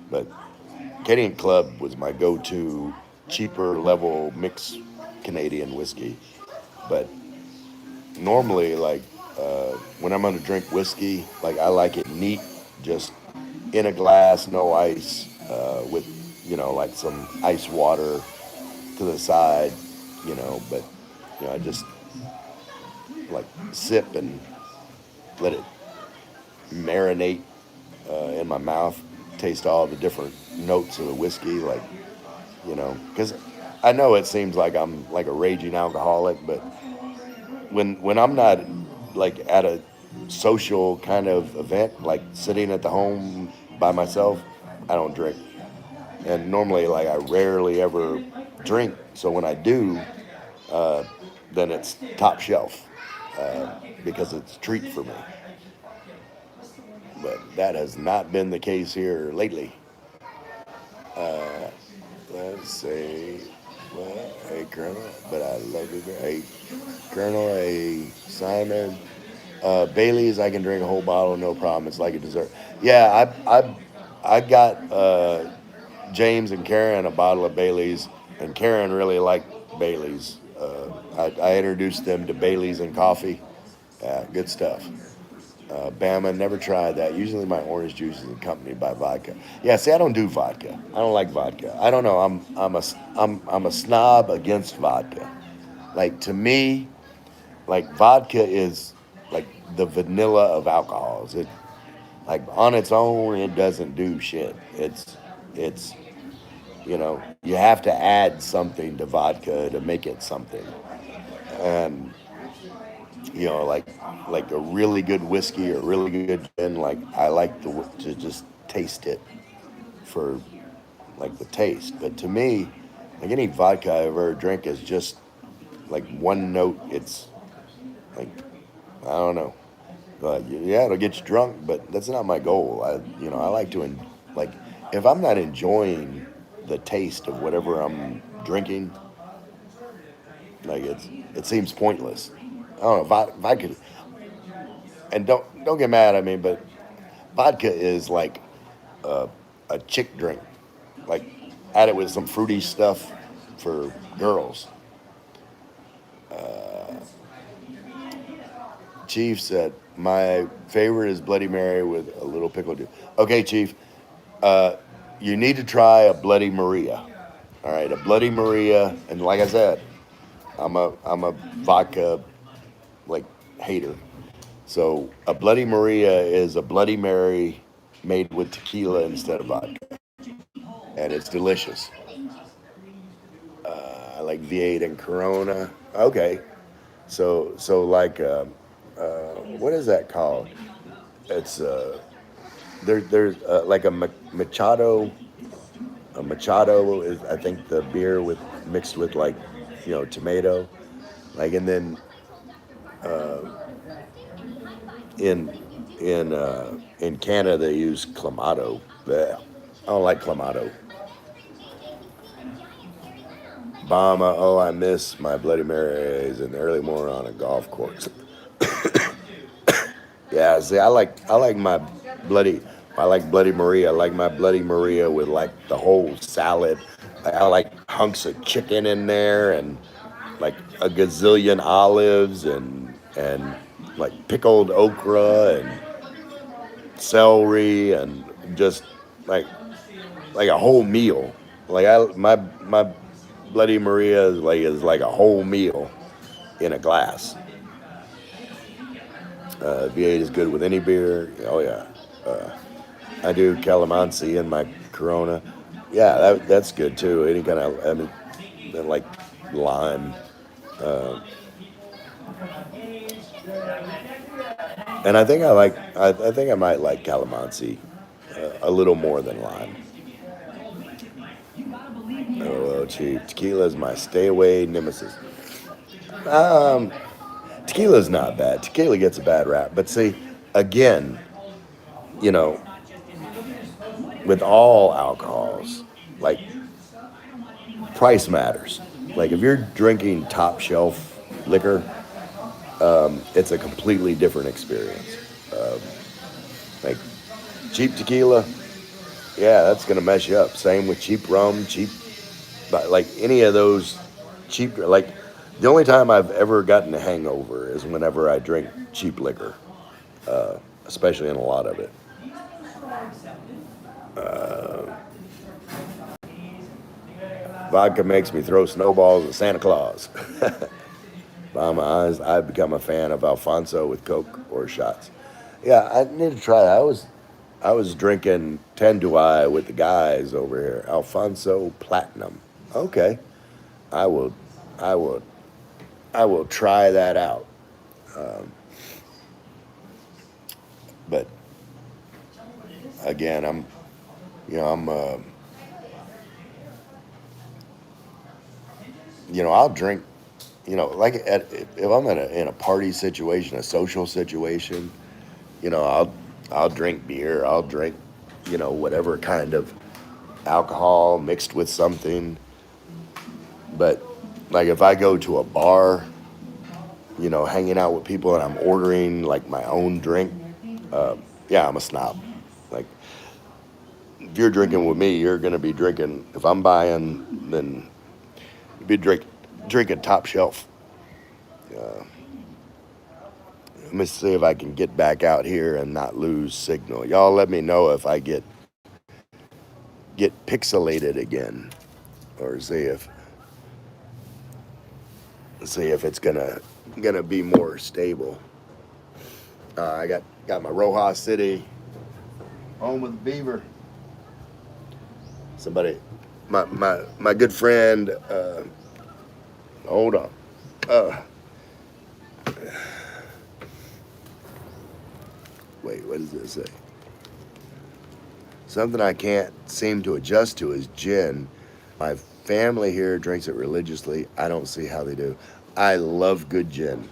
but Canadian Club was my go-to cheaper level mixed Canadian whiskey. But normally, like when I'm gonna drink whiskey, like I like it neat, just in a glass, no ice, with like some ice water to the side, But I just like sip and let it marinate in my mouth, taste all the different notes of the whiskey, like because I know it seems like I'm like a raging alcoholic, but when I'm not like at a social kind of event, like sitting at the home by myself, I don't drink. And normally, like I rarely ever drink. So when I do, then it's top shelf because it's a treat for me. But that has not been the case here lately. Let's see. Well, hey, Colonel, but I love you. Hey, Colonel, hey, Simon. Bailey's, I can drink a whole bottle, no problem. It's like a dessert. Yeah, I got James and Karen a bottle of Bailey's, and Karen really liked Bailey's. I introduced them to Bailey's and coffee. Good stuff. Bama, never tried that. Usually my orange juice is accompanied by vodka. Yeah, see, I don't do vodka. I don't like vodka. I don't know. I'm a snob against vodka. Like to me, like vodka is like the vanilla of alcohols. It like on its own, it doesn't do shit. It's you have to add something to vodka to make it something. And like a really good whiskey or really good gin. Like I like to just taste it for like the taste. But to me, like any vodka I ever drink is just like one note. It's like I don't know. But yeah, it'll get you drunk, but that's not my goal. I like to, like, if I'm not enjoying the taste of whatever I'm drinking, like it seems pointless. I don't know if I could, and don't get mad at me, but vodka is like a, a chick drink. Like, add it with some fruity stuff for girls. Chief said, my favorite is Bloody Mary with a little pickle juice. Okay, Chief, uh, you need to try a Bloody Maria. All right, a Bloody Maria, and like I said, I'm a vodka like hater. So a Bloody Maria is a Bloody Mary made with tequila instead of vodka, and it's delicious. I like V8 and Corona. Okay, so like what is that called? It's there's like a Machado. A Machado is, I think, the beer with mixed with like, tomato. Like, and then in in Canada they use Clamato. Blech. I don't like Clamato. Bama, oh, I miss my Bloody Marys in the early morning on a golf course. Yeah, see, I like my bloody. I like Bloody Maria. I like my Bloody Maria with like the whole salad. I like hunks of chicken in there and like a gazillion olives and like pickled okra and celery and just like like a whole meal. Like my Bloody Maria is like a whole meal in a glass. V8 is good with any beer. Oh yeah. I do calamansi in my Corona. Yeah, that's good too. Any kind of, I mean, like lime. Uh, and I think I might like calamansi a little more than lime. Oh, well, cheap. Tequila is my stay away nemesis. Um, Tequila's not bad. Tequila gets a bad rap. But see, again, you know, with all alcohols, like price matters. Like if you're drinking top shelf liquor, it's a completely different experience. Um, like cheap tequila, yeah, that's gonna mess you up. Same with cheap rum, cheap, but like any of those cheap, like the only time I've ever gotten a hangover is whenever I drink cheap liquor, especially in a lot of it. Uh, Vodka makes me throw snowballs at Santa Claus. By my eyes, I've become a fan of Alfonso with Coke or shots. Yeah, I need to try that. I was drinking Tenduai with the guys over here. Alfonso Platinum. Okay, I will, I will, I will try that out. Um, but again, I'm, I'll drink. Like if I'm in a party situation, a social situation, you know, I'll I'll drink beer. I'll drink, whatever kind of alcohol mixed with something. But like if I go to a bar, hanging out with people and I'm ordering like my own drink, yeah, I'm a snob. Like if you're drinking with me, you're gonna be drinking. If I'm buying, then you'd be drinking top shelf. Uh, Let me see if I can get back out here and not lose signal. Y'all let me know if I get pixelated again, or see if it's gonna be more stable. I got my Rojas City home with the beaver. Somebody, my good friend. Hold on. Uh, Wait, what does this say? Something I can't seem to adjust to is gin. My family here drinks it religiously. I don't see how they do. I love good gin.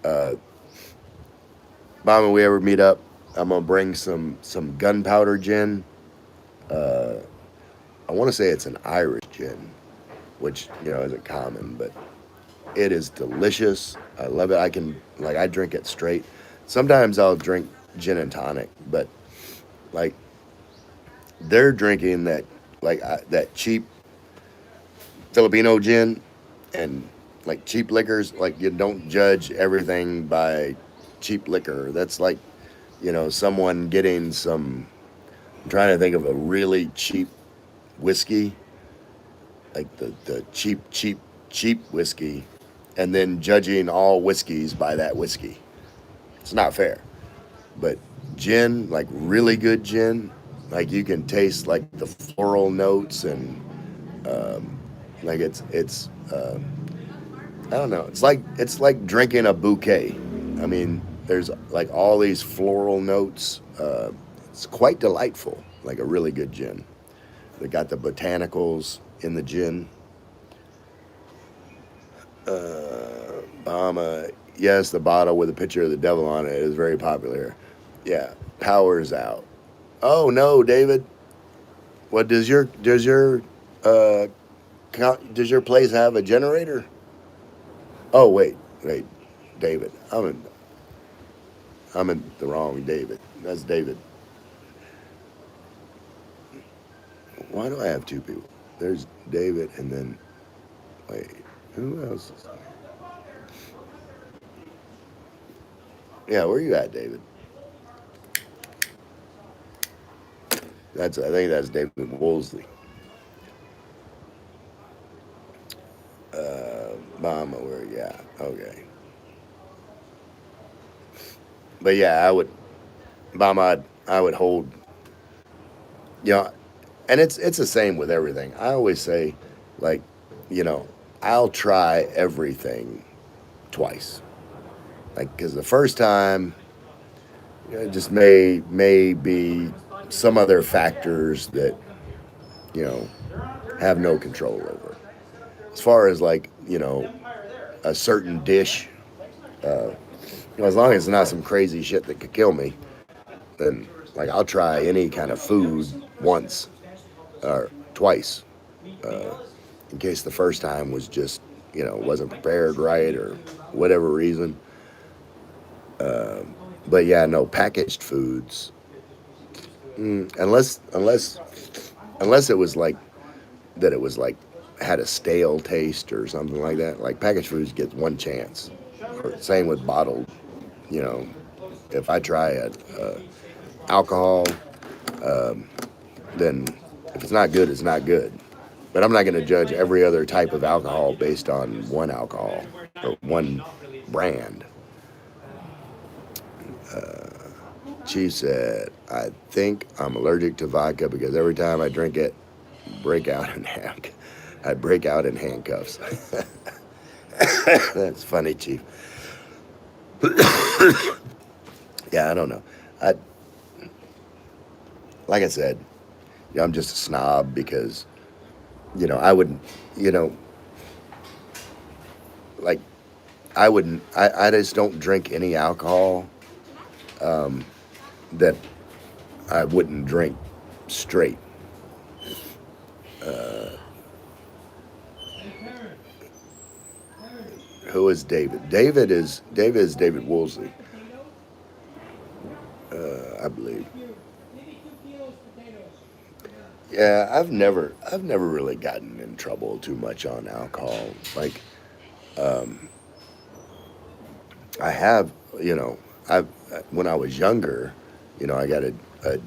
Uh, Mama, we ever meet up, I'm gonna bring some gunpowder gin. Uh, I want to say it's an Irish gin, which isn't common, but it is delicious. I love it. I drink it straight. Sometimes I'll drink gin and tonic, but like they're drinking that cheap Filipino gin and like cheap liquors. Like you don't judge everything by cheap liquor. That's like someone getting some. I'm trying to think of a really cheap whiskey, like the cheap whiskey, and then judging all whiskeys by that whiskey. It's not fair. But gin, like really good gin, like you can taste like the floral notes and like I don't know. It's like drinking a bouquet. I mean, there's like all these floral notes. It's quite delightful. Like a really good gin. They got the botanicals in the gin. Bahama, yes, the bottle with a picture of the devil on it is very popular. Yeah, power's out. Oh no, David. What uh does your place have a generator? Oh wait, David. I'm in the wrong David. That's David. Why do I have two people? There's David and then wait, who else? Yeah, where you at, David? I think that's David Woolsey. Mama, where you at? Okay. But yeah, Mama, I would hold, you know, and it's the same with everything. I always say, like, you know, I'll try everything twice. Like, because the first time, it just may be some other factors that you know have no control over. As far as like a certain dish, as long as it's not some crazy shit that could kill me, then like I'll try any kind of food once or twice, uh, in case the first time was just wasn't prepared right or whatever reason. But yeah, no packaged foods, unless it was like that it was like had a stale taste or something like that. Like packaged foods get one chance. Or same with bottled. You know, if I try alcohol, then if it's not good, it's not good. But I'm not going to judge every other type of alcohol based on one alcohol or one brand. Chief said, I think I'm allergic to vodka because every time I drink it, break out in I break out in handcuffs. That's funny, Chief. Yeah, I don't know. I Like I said, I'm just a snob because I wouldn't, you know, like I wouldn't. I just don't drink any alcohol that I wouldn't drink straight. Who is David? David is David Woolsey, I believe. Yeah, I've never really gotten in trouble too much on alcohol. Like I have, I when I was younger, I got a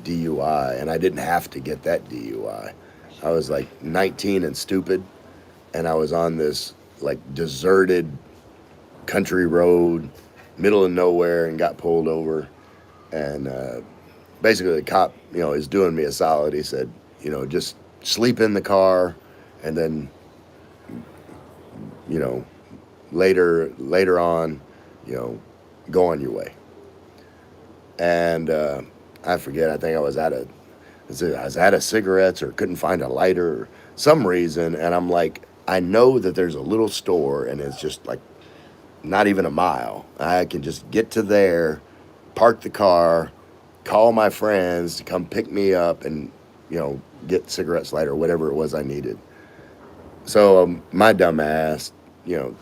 DUI, and I didn't have to get that DUI. I was like 19 and stupid, and I was on this like deserted country road, middle of nowhere, and got pulled over. And basically, the cop, is doing me a solid. He said, just sleep in the car, and then, you know, later on, you know, go on your way. And I forget. I think I was out of cigarettes or couldn't find a lighter or some reason. And I'm like, I know that there's a little store, and it's just like not even a mile. I can just get to there park the car, call my friends to come pick me up and, get cigarettes, lighter, whatever it was I needed. So my dumb ass,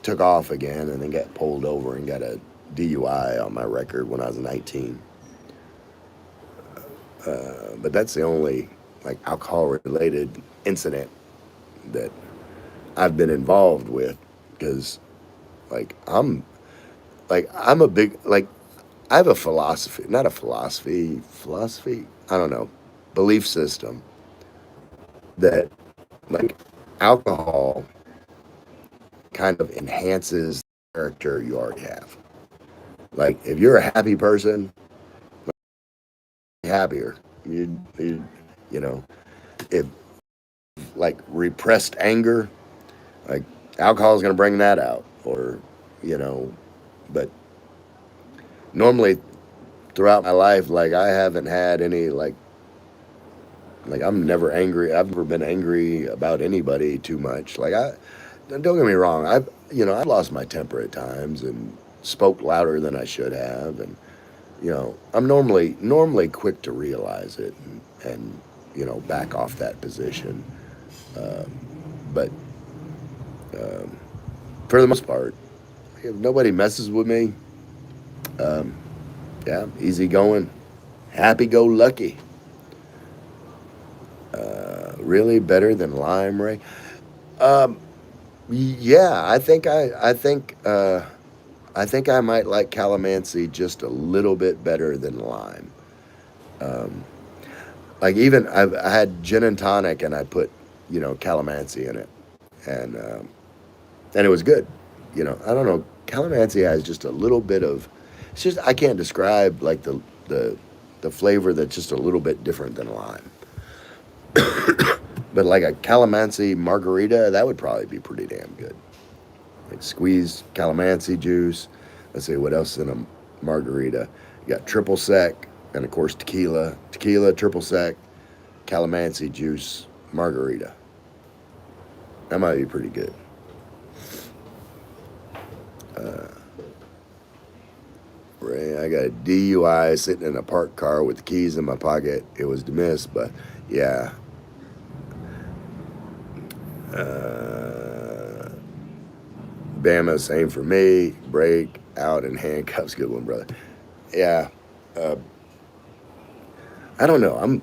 took off again and then got pulled over and got a DUI on my record when I was 19. But that's the only like alcohol related incident that I've been involved with because like I'm a big like I have a philosophy, not a philosophy, I don't know, belief system that like alcohol kind of enhances the character you already have. Like if you're a happy person, you're happier. You know, if like repressed anger, like alcohol is going to bring that out, or you know, but normally throughout my life, like I haven't had any like I'm never angry. I've never been angry about anybody too much. Like I don't get me wrong. I've lost my temper at times and spoke louder than I should have, and I'm normally quick to realize it and back off that position. Um, but um, for the most part, if nobody messes with me, um, yeah, easy going, happy go lucky. Really better than lime ray. Um, yeah, I think I might like calamansi just a little bit better than lime. Um, like even I had gin and tonic and I put calamansi in it and and it was good. I don't know. Calamansi has just a little bit of. It's just I can't describe like the flavor that's just a little bit different than lime. But like a calamansi margarita, that would probably be pretty damn good. Like squeezed calamansi juice. Let's see what else in a margarita. You got triple sec and of course tequila, triple sec, calamansi juice, margarita. That might be pretty good. Uh, Ray, I got a DUI sitting in a parked car with the keys in my pocket. It was dismissed, but yeah. Uh, Bama, same for me. Break out in handcuffs. Good one, brother. Yeah. Uh, I don't know.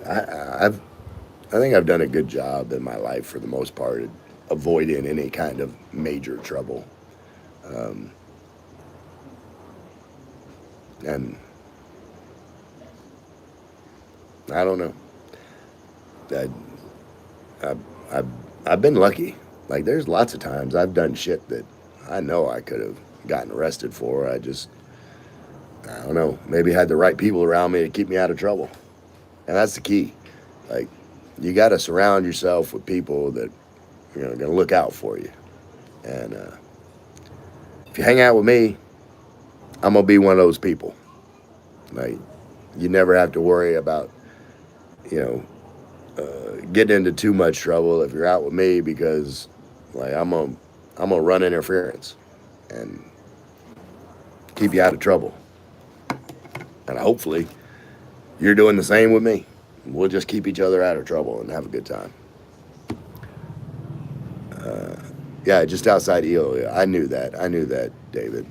I've I think I've done a good job in my life for the most part at avoiding any kind of major trouble. Um, and I don't know. I, I, I've, I've been lucky. Like there's lots of times I've done shit that I know I could have gotten arrested for. I don't know. Maybe had the right people around me to keep me out of trouble. And that's the key. Like you got to surround yourself with people that going to look out for you. And if you hang out with me, I'm gonna be one of those people. Like you never have to worry about you know getting into too much trouble if you're out with me because like I'm gonna run interference and keep you out of trouble. And hopefully you're doing the same with me. We'll just keep each other out of trouble and have a good time. Uh, yeah, just outside Elo. I knew that. I knew that, David.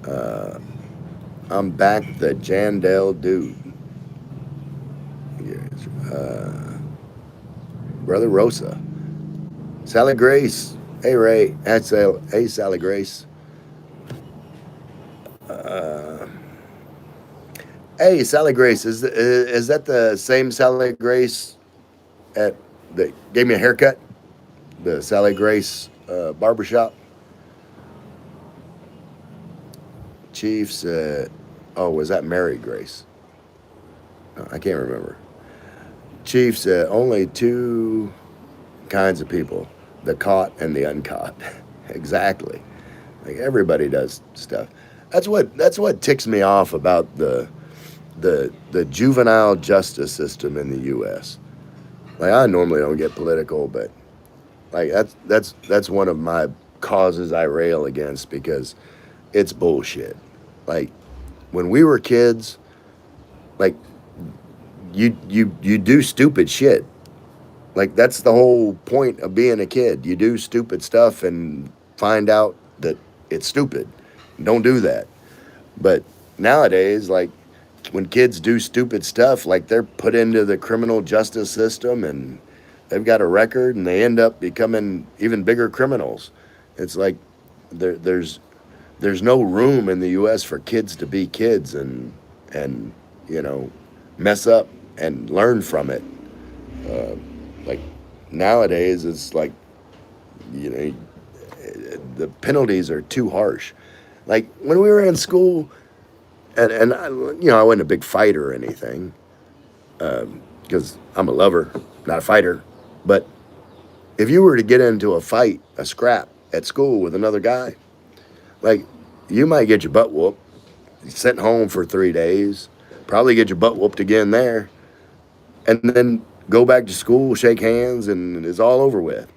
Uh, I'm back, the Jandale dude. Yes. Brother Rosa. Sally Grace. Hey, Ray. Hey, Sally Grace. Uh, hey, Sally Grace. Is that the same Sally Grace at that gave me a haircut? The Sally Grace barbershop? Chief said, oh, was that Mary Grace? No, I can't remember. Chief said, only two kinds of people, the caught and the uncaught. Exactly. Like everybody does stuff. That's what ticks me off about the juvenile justice system in the U.S. Like I normally don't get political, but like that's one of my causes I rail against because it's bullshit. Like when we were kids, like you do stupid shit. Like that's the whole point of being a kid. You do stupid stuff and find out that it's stupid. Don't do that. But nowadays, like when kids do stupid stuff, like they're put into the criminal justice system and they've got a record and they end up becoming even bigger criminals. It's like there's no room in the U.S. for kids to be kids and you know mess up and learn from it. Uh, like nowadays, it's like you know the penalties are too harsh. Like when we were in school, and I, I wasn't a big fighter or anything because I'm a lover, not a fighter. But if you were to get into a fight, a scrap at school with another guy, like you might get your butt whooped, sent home for 3 days, probably get your butt whooped again there, and then go back to school, shake hands, and it's all over with.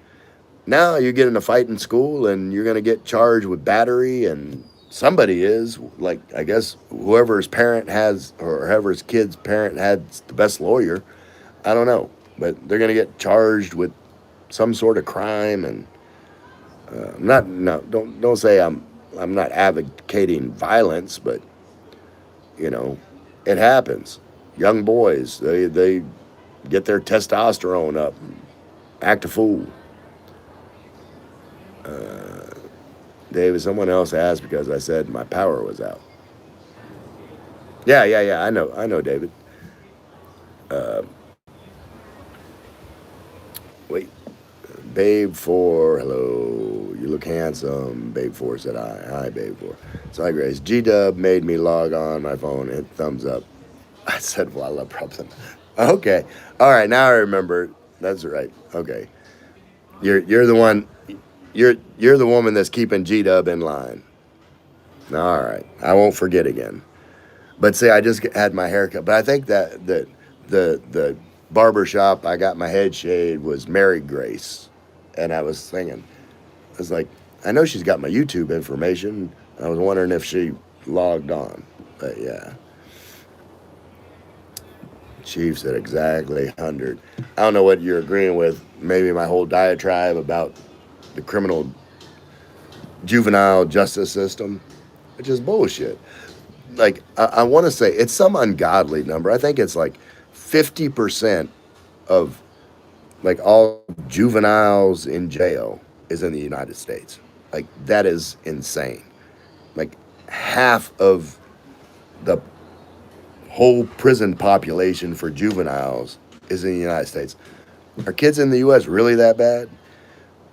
Now you get in a fight in school and you're going to get charged with battery, and somebody is, like, I guess whoever's parent has, or whoever's kid's parent had the best lawyer, I don't know, but they're going to get charged with some sort of crime. And I'm not, no, don't say I'm not advocating violence, but you know, it happens. Young boys, they get their testosterone up, act a fool. David, someone else asked because I said my power was out. Yeah. I know, David. Uh, Wait, Babe Four, hello. You look handsome. Babe Four said hi. Hi, Babe Four. So hi, Grace. G Dub made me log on my phone. Hit thumbs up. I said, well, I love problem. Okay. All right. Now I remember. That's right. Okay. You're the one. You're the woman that's keeping G Dub in line. All right. I won't forget again. But see, I just had my haircut. But I think that the barber shop I got my head shaved was Mary Grace, and I was thinking, I was like, I know she's got my YouTube information. I was wondering if she logged on. But yeah, Chief said exactly 100. I don't know what you're agreeing with. Maybe my whole diatribe about the criminal juvenile justice system, which is bullshit. Like I want to say it's some ungodly number. I think it's like 50% of like all juveniles in jail is in the United States. Like that is insane. Like half of the whole prison population for juveniles is in the United States. Are kids in the U.S. really that bad?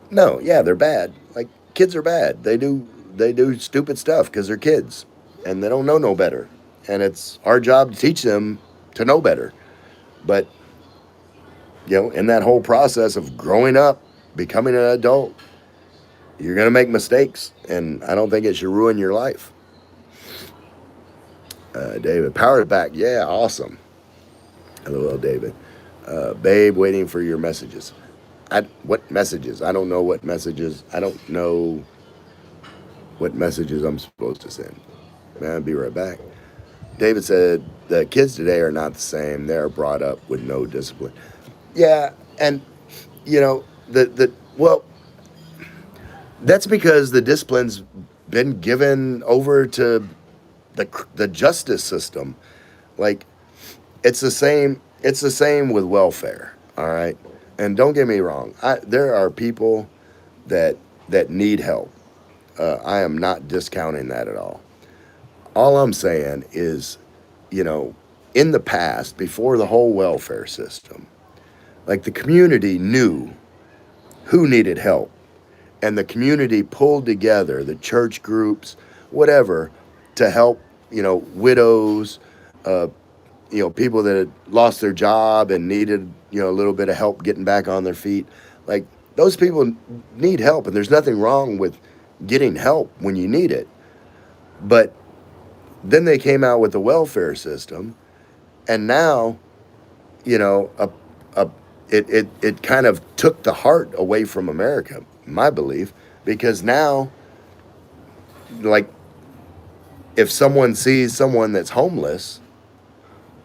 No, yeah, they're bad. Like kids are bad. They do stupid stuff because they're kids and they don't know no better. And it's our job to teach them to know better. But in that whole process of growing up, becoming an adult, you're gonna make mistakes, and I don't think it should ruin your life. David, powered back, yeah, awesome. LOL, David. Babe, waiting for your messages. What messages? I don't know what messages. I don't know what messages I'm supposed to send. Man, I'll be right back. David said the kids today are not the same. They're brought up with no discipline. Yeah, and the well, that's because the discipline's been given over to the justice system. Like it's the same. It's the same with welfare. All right, and don't get me wrong. There are people that need help. I am not discounting that at all. All I'm saying is, in the past, before the whole welfare system, like the community knew who needed help, and the community pulled together, the church groups, whatever, to help, widows, uh, people that had lost their job and needed, a little bit of help getting back on their feet. Like those people need help, and there's nothing wrong with getting help when you need it. But then they came out with the welfare system, and now, you know, a, it kind of took the heart away from America, my belief, because now, like, if someone sees someone that's homeless,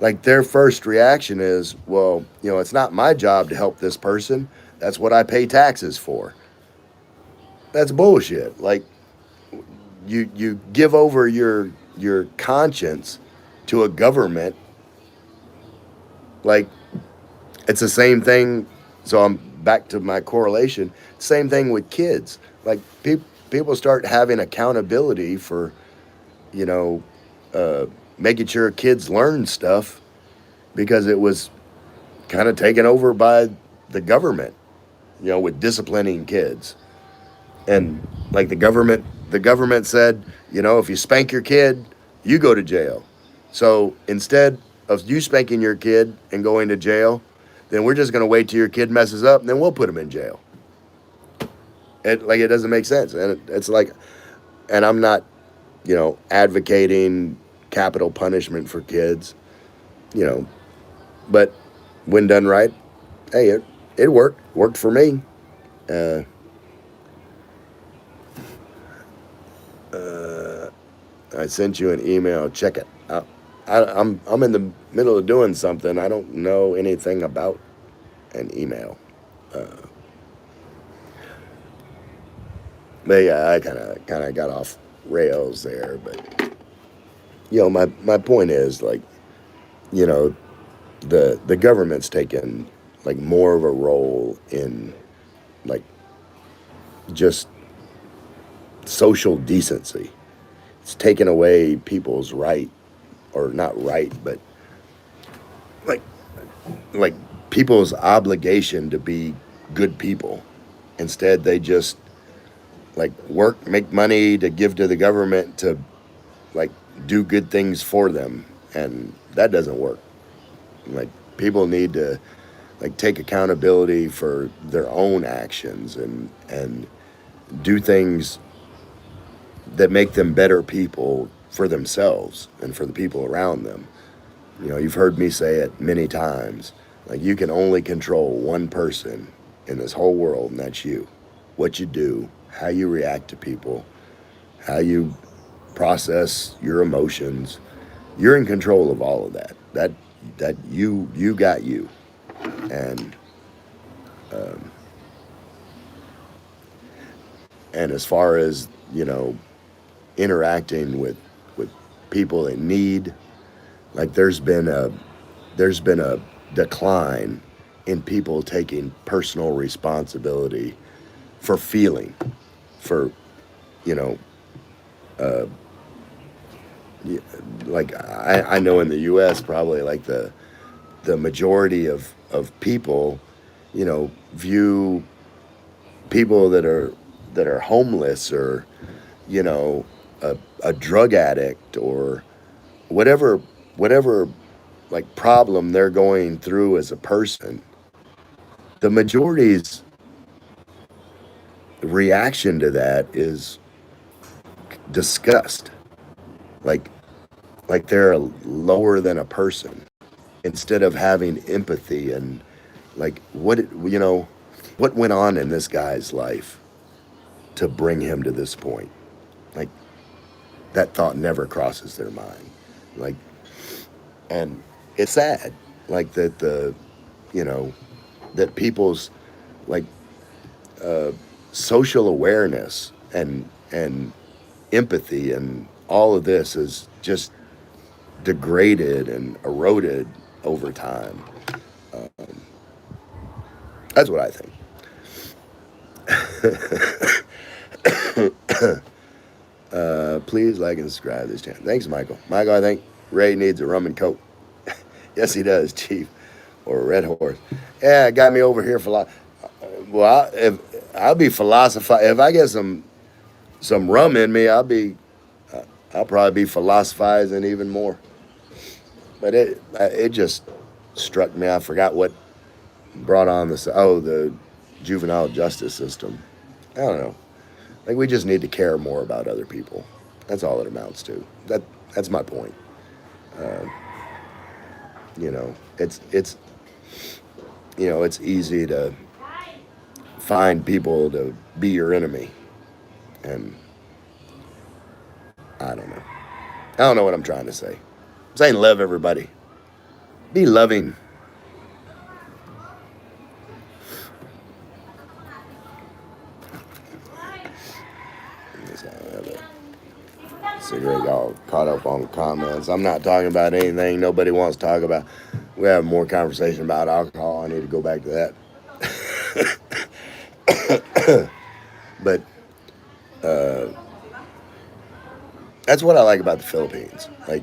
like their first reaction is, well, it's not my job to help this person. That's what I pay taxes for. That's bullshit. Like you give over your conscience to a government. Like it's the same thing. So I'm back to my correlation. Same thing with kids. Like people start having accountability for, you know, uh, making sure kids learn stuff because it was kind of taken over by the government, with disciplining kids. And like the government said, if you spank your kid, you go to jail. So instead of you spanking your kid and going to jail, then we're just going to wait till your kid messes up and then we'll put him in jail. It doesn't make sense. And it's like, and I'm not, advocating capital punishment for kids, you know, but when done right, hey, it worked for me. Uh, uh, I sent you an email. Check it. I'm in the middle of doing something. I don't know anything about an email. Uh, but yeah, I kind of got off rails there. But my point is like, you know, the government's taken like more of a role in like just social decency. It's taken away people's right, or not right, but like like people's obligation to be good people. Instead, they just like work, make money to give to the government to like do good things for them, and that doesn't work. Like people need to like take accountability for their own actions and do things that make them better people for themselves and for the people around them. You've heard me say it many times. Like you can only control one person in this whole world, and that's you. What you do, how you react to people, how you process your emotions. You're in control of all of that. That you got you. And um, and as far as interacting with people in need, like there's been a decline in people taking personal responsibility for feeling, for you know uh, like I know in the U.S. probably like the majority of people view people that are homeless or you know a drug addict or whatever like problem they're going through as a person. The majority's reaction to that is disgust, like they're lower than a person, instead of having empathy and like what went on in this guy's life to bring him to this point. Like that thought never crosses their mind. Like, and it's sad, like that you know that people's like uh, social awareness and empathy and all of this is just degraded and eroded over time. Um, that's what I think. Please like and subscribe to this channel. Thanks, Michael. Michael, I think Ray needs a rum and coke. Yes, he does, Chief, or a Red Horse. Yeah, it got me over here for well, if I'll be philosophizing, if I get some rum in me, I'll probably be philosophizing even more. But it just struck me. I forgot what brought on this. Oh, the juvenile justice system. I don't know. Like we just need to care more about other people. That's all it amounts to. That's my point. Uh, it's it's easy to find people to be your enemy, and I don't know. I don't know what I'm trying to say. I'm saying love everybody. Be loving. I have a cigarette. Y'all caught up on comments. I'm not talking about anything nobody wants to talk about. We have more conversation about alcohol. I need to go back to that. But that's what I like about the Philippines. Like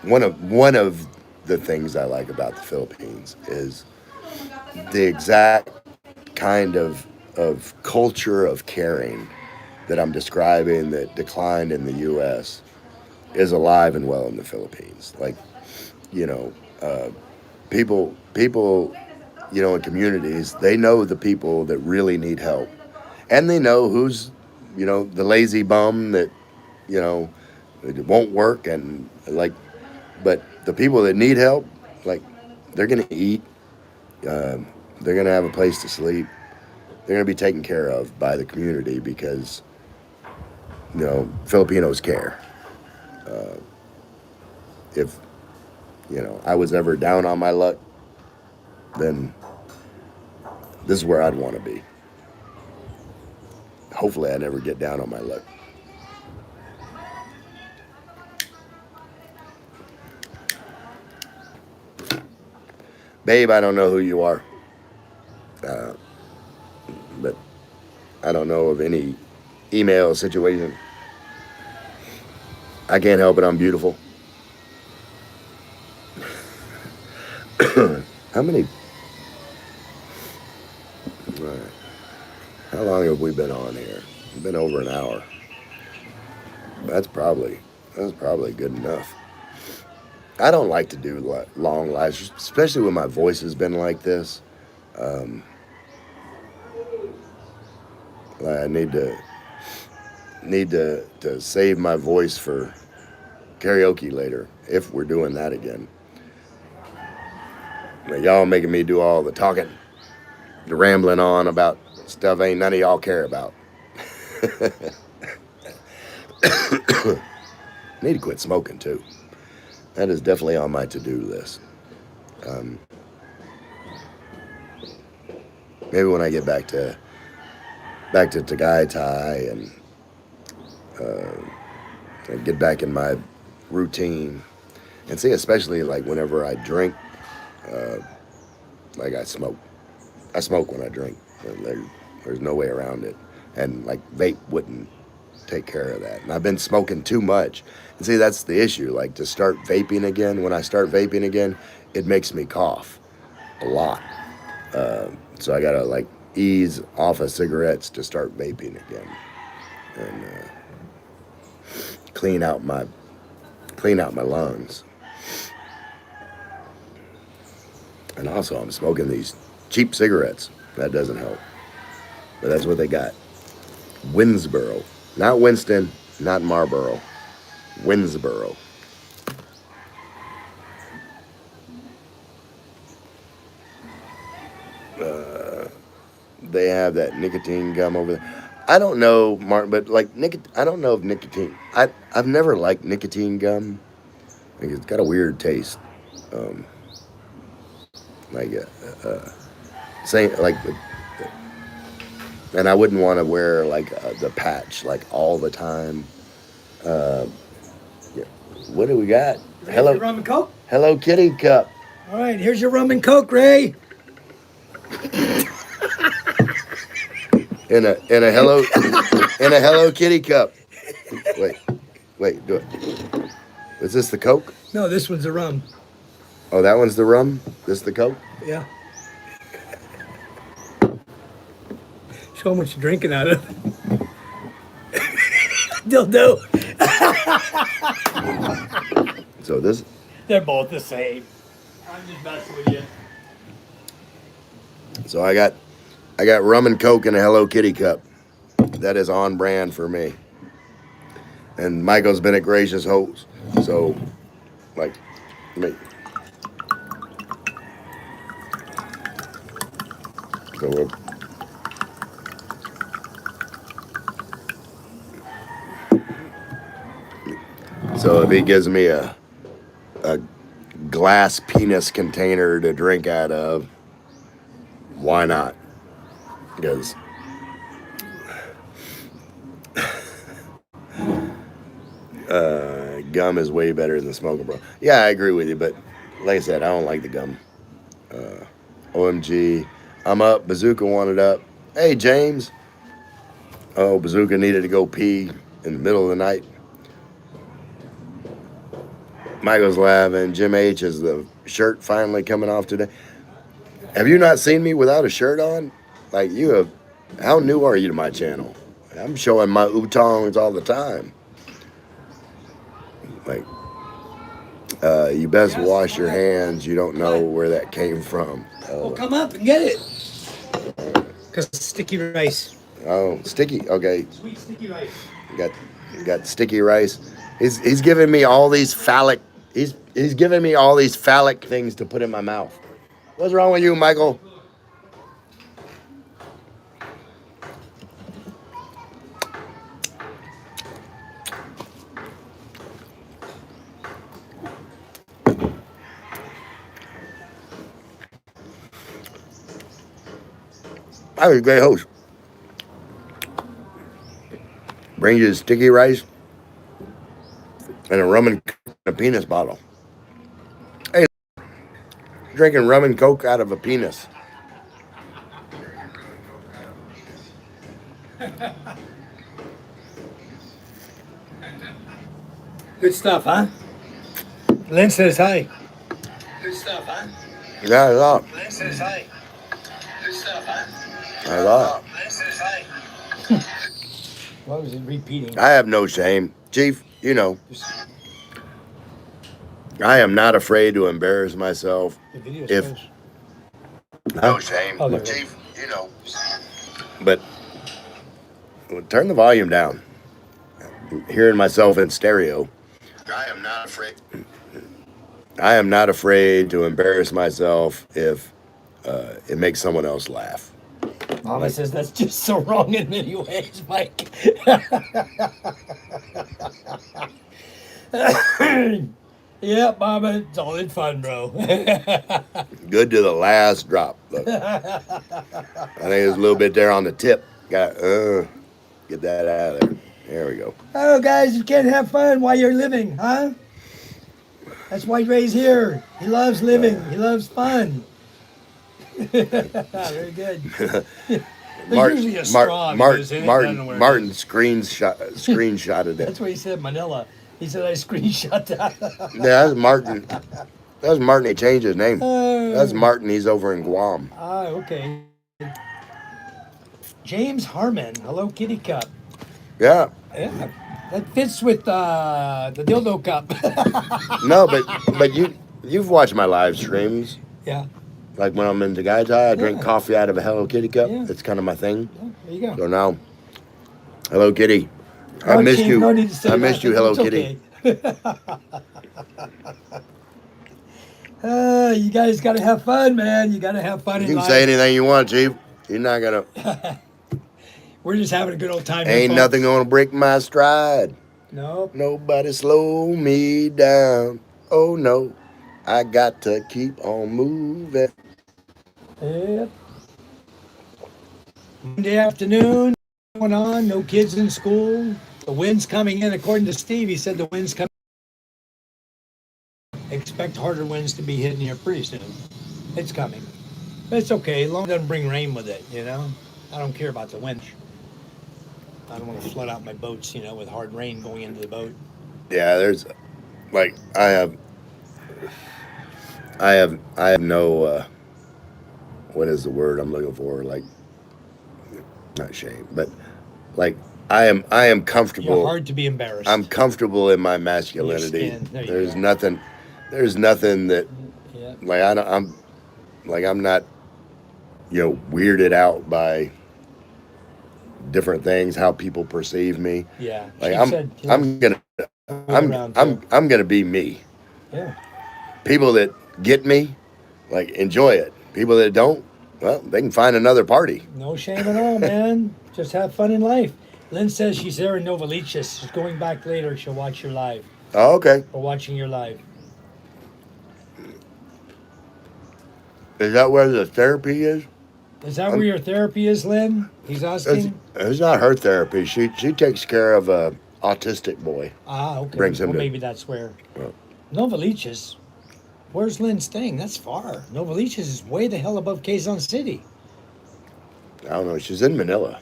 one of the things I like about the Philippines is the exact kind of culture of caring that I'm describing that declined in the U.S. is alive and well in the Philippines. Like, you know, people, in communities, they know the people that really need help, and they know who's, the lazy bum that, you know, it won't work, and like, but the people that need help, like, they're gonna eat, they're gonna have a place to sleep, they're gonna be taken care of by the community because, Filipinos care. If I was ever down on my luck, then this is where I'd want to be. Hopefully, I never get down on my luck. Babe, I don't know who you are, but I don't know of any email situation. I can't help it. I'm beautiful. How many? How long have we been on here? It's been over an hour. That's probably good enough. I don't like to do long lives, especially when my voice has been like this. I need to save my voice for karaoke later if we're doing that again. But y'all making me do all the talking, the rambling on about stuff ain't none of y'all care about. Need to quit smoking too. That is definitely on my to-do list. Maybe when I get back to Tagaytay and get back in my routine, and see, especially like whenever I drink, like I smoke. I smoke when I drink. There's no way around it. And like vape wouldn't take care of that. And I've been smoking too much. And see, that's the issue. Like to start vaping again, when I start vaping again, it makes me cough a lot. So I gotta like ease off of cigarettes to start vaping again, and clean out my lungs. And also, I'm smoking these cheap cigarettes. That doesn't help. But that's what they got. Winsboro. Not Winston, not Marlboro. Winsboro. They have that nicotine gum over there. I don't know, Mark, but like I don't know if nicotine. I've never liked nicotine gum. Like it's got a weird taste. Um, like saying like and I wouldn't want to wear like the patch like all the time. Uh, yeah. What do we got? Ready for rum and coke? Hello Kitty cup. All right, here's your rum and coke, Ray. In a Hello Kitty cup. Wait, do it. Is this the Coke? No, this one's the rum. Oh, that one's the rum? This is the Coke? Yeah. Show them what you're drinking out of. Dildo. So this. They're both the same. I'm just messing with you. So I got rum and Coke in a Hello Kitty cup. That is on brand for me. And Michael's been a gracious host. So, like, me. So we'll. So if he gives me a glass penis container to drink out of, why not? Because gum is way better than smoking, bro. Yeah, I agree with you, but like I said, I don't like the gum. OMG, I'm up. Bazooka wanted up. Hey, James. Oh, Bazooka needed to go pee in the middle of the night. Michael's laughing. Jim H, is the shirt finally coming off today? Have you not seen me without a shirt on? Like, you have. How new are you to my channel? I'm showing my utongs all the time. Like, you best wash your hands. You don't know where that came from. Well, come up and get it. Because it's sticky rice. Oh, sticky. Okay, Sweet sticky rice. got sticky rice. He's giving me all these phallic. He's giving me all these phallic things to put in my mouth. What's wrong with you, Michael? I was a great host. Brings you sticky rice and a rum and a penis bottle. Hey, drinking rum and coke out of a penis. Good stuff, huh? Lynn says hi. Good stuff, huh? Yeah, I thought. Lynn says hi. Good stuff, huh? I thought. Lynn says hi. Why was it repeating? I have no shame, Chief. You know, I am not afraid to embarrass myself. The video If says. no shame, Oh, there it Chief. You know, but turn the volume down. I'm hearing myself in stereo. I am not afraid. I am not afraid to embarrass myself if it makes someone else laugh. Mama says that's just so wrong in many ways, Mike. Yeah, Mama, it's all in fun, bro. Good to the last drop. Look. I think there's a little bit there on the tip. Got get that out of there. There we go. Oh, guys, you can't have fun while you're living, huh? That's why Ray's here. He loves living. He loves fun. Very good. Usually a straw because in it doesn't wear Martin screenshotted That's it. what he said, Manila. He said I screenshot that. Yeah, that's Martin. That was Martin. He changed his name. That's Martin. He's over in Guam. Ah, okay. James Harmon. Hello, Kitty Cup. Yeah. Yeah, that fits with the dildo cup. No, but you've watched my live streams. Yeah. Like when I'm in the Guy Tie, I drink Yeah. coffee out of a Hello Kitty cup. Yeah. It's kind of my thing. Yeah, there you go. So now, Hello Kitty. I No, missed Chief, you. no need to say I missed that. you, Hello It's Kitty. okay. You guys got to have fun, man. You got to have fun You in can life. say anything you want, Chief. You're not gonna. We're just having a good old time. here, Ain't folks. nothing gonna break my stride. Nope. Nobody slow me down. Oh no, I got to keep on moving. Yep. Monday afternoon, going on. No kids in school. The wind's coming in. According to Steve, he said the wind's coming. Expect harder winds to be hitting here pretty soon. It's coming. But it's okay, as long as it doesn't bring rain with it, you know? I don't care about the wind. I don't want to flood out my boats, you know, with hard rain going into the boat. Yeah, there's, like, I have no. What is the word I'm looking for? Like, not shame, but like I am comfortable. You're hard to be embarrassed. I'm comfortable in my masculinity. Your skin. There you There's go. nothing. There's nothing that Yeah. like I'm not, weirded out by different things, how people perceive me. Yeah. Like She I'm said, I'm gonna around too. I'm gonna be me. Yeah. People that get me, like, enjoy it. People that don't, well, they can find another party. No shame at all, man. Just have fun in life. Lynn says she's there in Novaliches. She's going back later. She'll watch your live. Oh, okay. for watching your live. Is that where the therapy is? Is that where Um, your therapy is, Lynn? He's it's, asking. it's not her therapy. She takes care of a autistic boy. Ah, okay. Brings him Well, to. maybe that's where. Well, Novaliches. Where's Lynn staying? That's far. Novaliches is way the hell above Quezon City. I don't know. She's in Manila.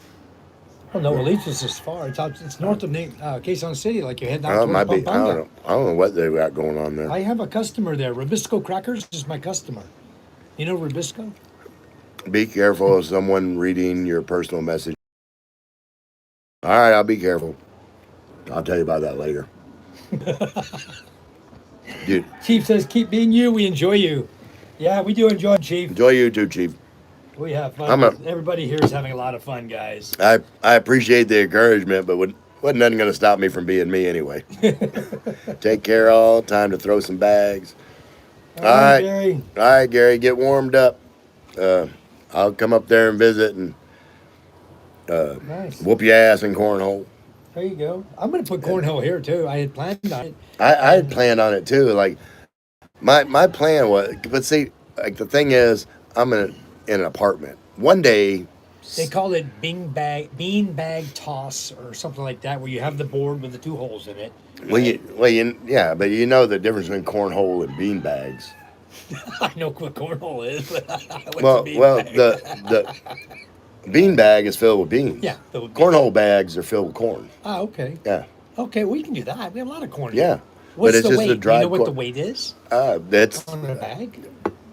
Well, Novaliches is far. It's north of Quezon City, like you're heading out It towards might be. I don't Pampanga. know. I don't know what they got going on there. I have a customer there. Rubisco Crackers is my customer. You know Rubisco? Be careful of someone reading your personal message. All right, I'll be careful. I'll tell you about that later. Dude, Chief says, keep being you. We enjoy you. Yeah, we do enjoy Chief. enjoy you too, Chief. We have fun. I'm a. Everybody here is having a lot of fun, guys. I appreciate the encouragement, but wasn't nothing going to stop me from being me anyway. Take care, all. Time to throw some bags. All right, Gary. All right, Gary, get warmed up. I'll come up there and visit and Nice. whoop your ass in cornhole. There you go. I'm going to put cornhole here, too. I had planned on it. I had planned on it too. Like my plan was, but see, like the thing is, I'm in an apartment. One day, They call it bean bag toss or something like that, where you have the board with the two holes in it. yeah, but you know the difference between cornhole and bean bags. I know what cornhole is, but what's Well, a bean well, bag? the bean bag is filled with beans. Yeah, the Cornhole bags are filled with corn. Ah, okay. Yeah, Okay, we can do that. We have a lot of corn. yeah. What's but it's the just weight? a Do dried you know what corn. the weight is That's on a bag?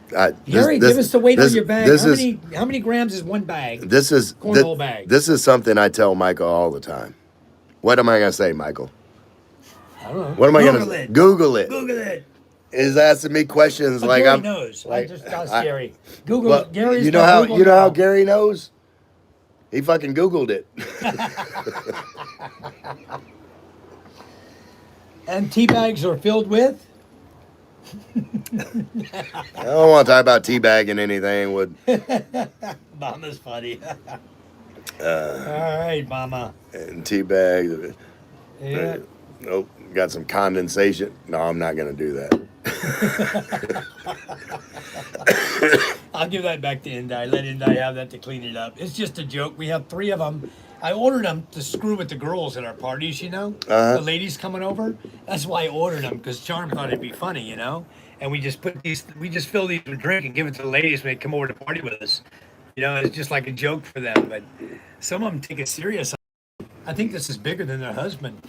This- Give us the weight this- on your bag. This How many grams is one bag? This is Cornhole bag. This is something I tell Michael all the time. What am I gonna say, Michael? I don't know. What am I Google gonna it. Google it? Google it. Is asking me questions Oh, like Gary I'm. knows. like, I just asked I- Gary. Google. Well, Gary's you know got how Google you know how now. Gary knows? He fucking Googled it. And tea bags are filled with. I don't want to talk about teabagging anything with Mama's funny. All right, Mama. and teabag. Yeah. Nope, got some condensation. No, I'm not gonna do that. I'll give that back to Indai. Let Indai have that to clean it up. It's just a joke. We have 3 of them. I ordered them to screw with the girls at our parties, you know? Uh-huh. The ladies coming over. That's why I ordered them, because Charm thought it'd be funny, you know? And we just fill these with drink and give it to the ladies when they come over to party with us. You know, it's just like a joke for them. But some of them take it serious. I think this is bigger than their husband.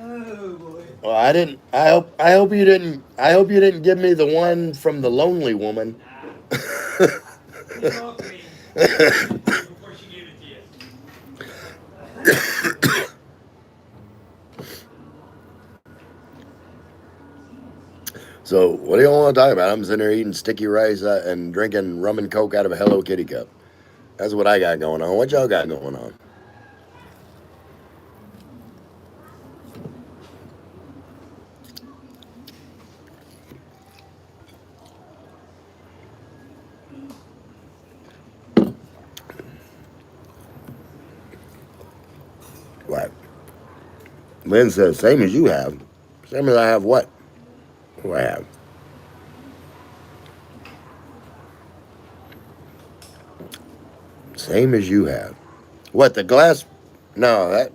Oh boy. Well, I didn't. I hope you didn't. I hope you didn't give me the one from the lonely woman. You talked to me before she gave it to you. So, what do you want to talk about? I'm sitting there eating sticky rice and drinking rum and coke out of a Hello Kitty cup. That's what I got going on. What y'all got going on? What? Lynn says, same as you have. Same as I have what? What do I have? Same as you have. What, the glass? No,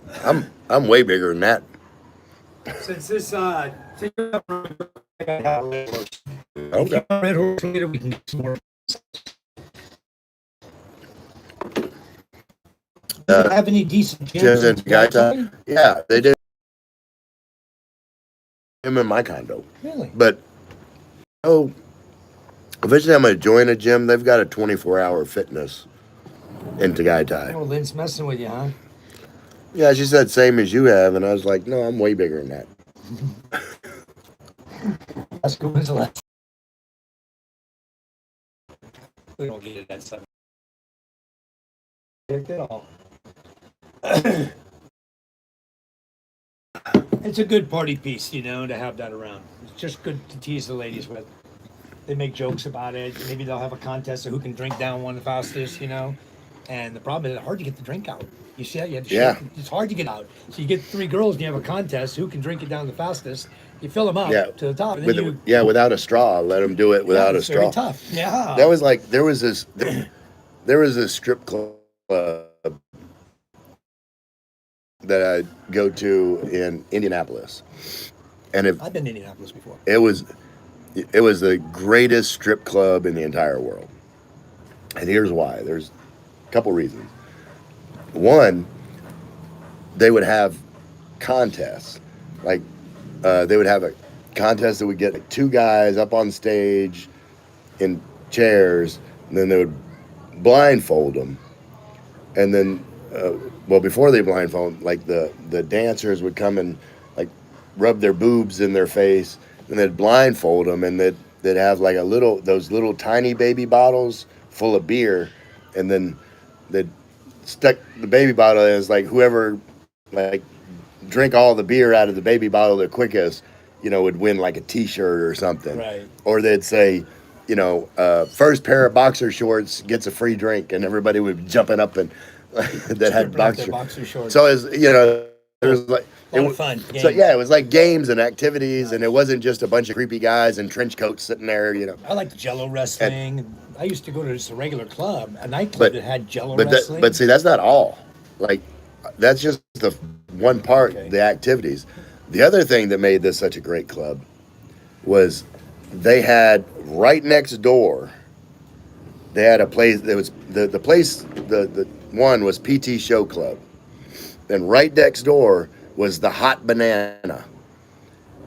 I'm way bigger than that. Since this since you have Okay. red horse later, we can get some more. Do you have any decent gyms in Gaita? Yeah, they did him in my condo. Really? But eventually I'm gonna join a gym. They've got a 24-hour fitness in Tagaytay. Oh, Lynn's messing with you, huh? Yeah, she said same as you have, and I was like, no, I'm way bigger than that. That's good. When's the last? We don't get it that side. At all. It's a good party piece, you know, to have that around. It's just good to tease the ladies with. They make jokes about it. Maybe they'll have a contest of who can drink down one the fastest, you know. And the problem is, it's hard to get the drink out. You see that? You have to Yeah. shake. It's hard to get out. So you get three girls, and you have a contest. Who can drink it down the fastest? You fill them up Yeah. to the top, and then Without a straw. Let them do it without a it's very straw. tough. Yeah. That was like there was this strip club that I go to in Indianapolis, and I've been to Indianapolis before. it was the greatest strip club in the entire world. And here's why. There's a couple reasons. One, they would have contests. Like they would have a contest that would get like, two guys up on stage in chairs, and then they would blindfold them. And then, before they blindfold, like the dancers would come and like rub their boobs in their face, and they'd blindfold them, and they'd have like those little tiny baby bottles full of beer, and then they'd stuck the baby bottle in. It's like whoever like drink all the beer out of the baby bottle the quickest, would win like a T-shirt or something. Right. Or they'd say, first pair of boxer shorts gets a free drink, and everybody would be jumping up and that had boxer shorts. So as there was like a lot of fun. So Games. yeah, it was like games and activities, and it wasn't just a bunch of creepy guys in trench coats sitting there. I liked Jello wrestling. I used to go to just a regular club, a nightclub that had Jello wrestling. But see, that's not all. Like, that's just the one part, Okay. the activities. The other thing that made this such a great club was they had right next door. They had a place that was the place. The one was PT Show Club, and right next door was the Hot Banana,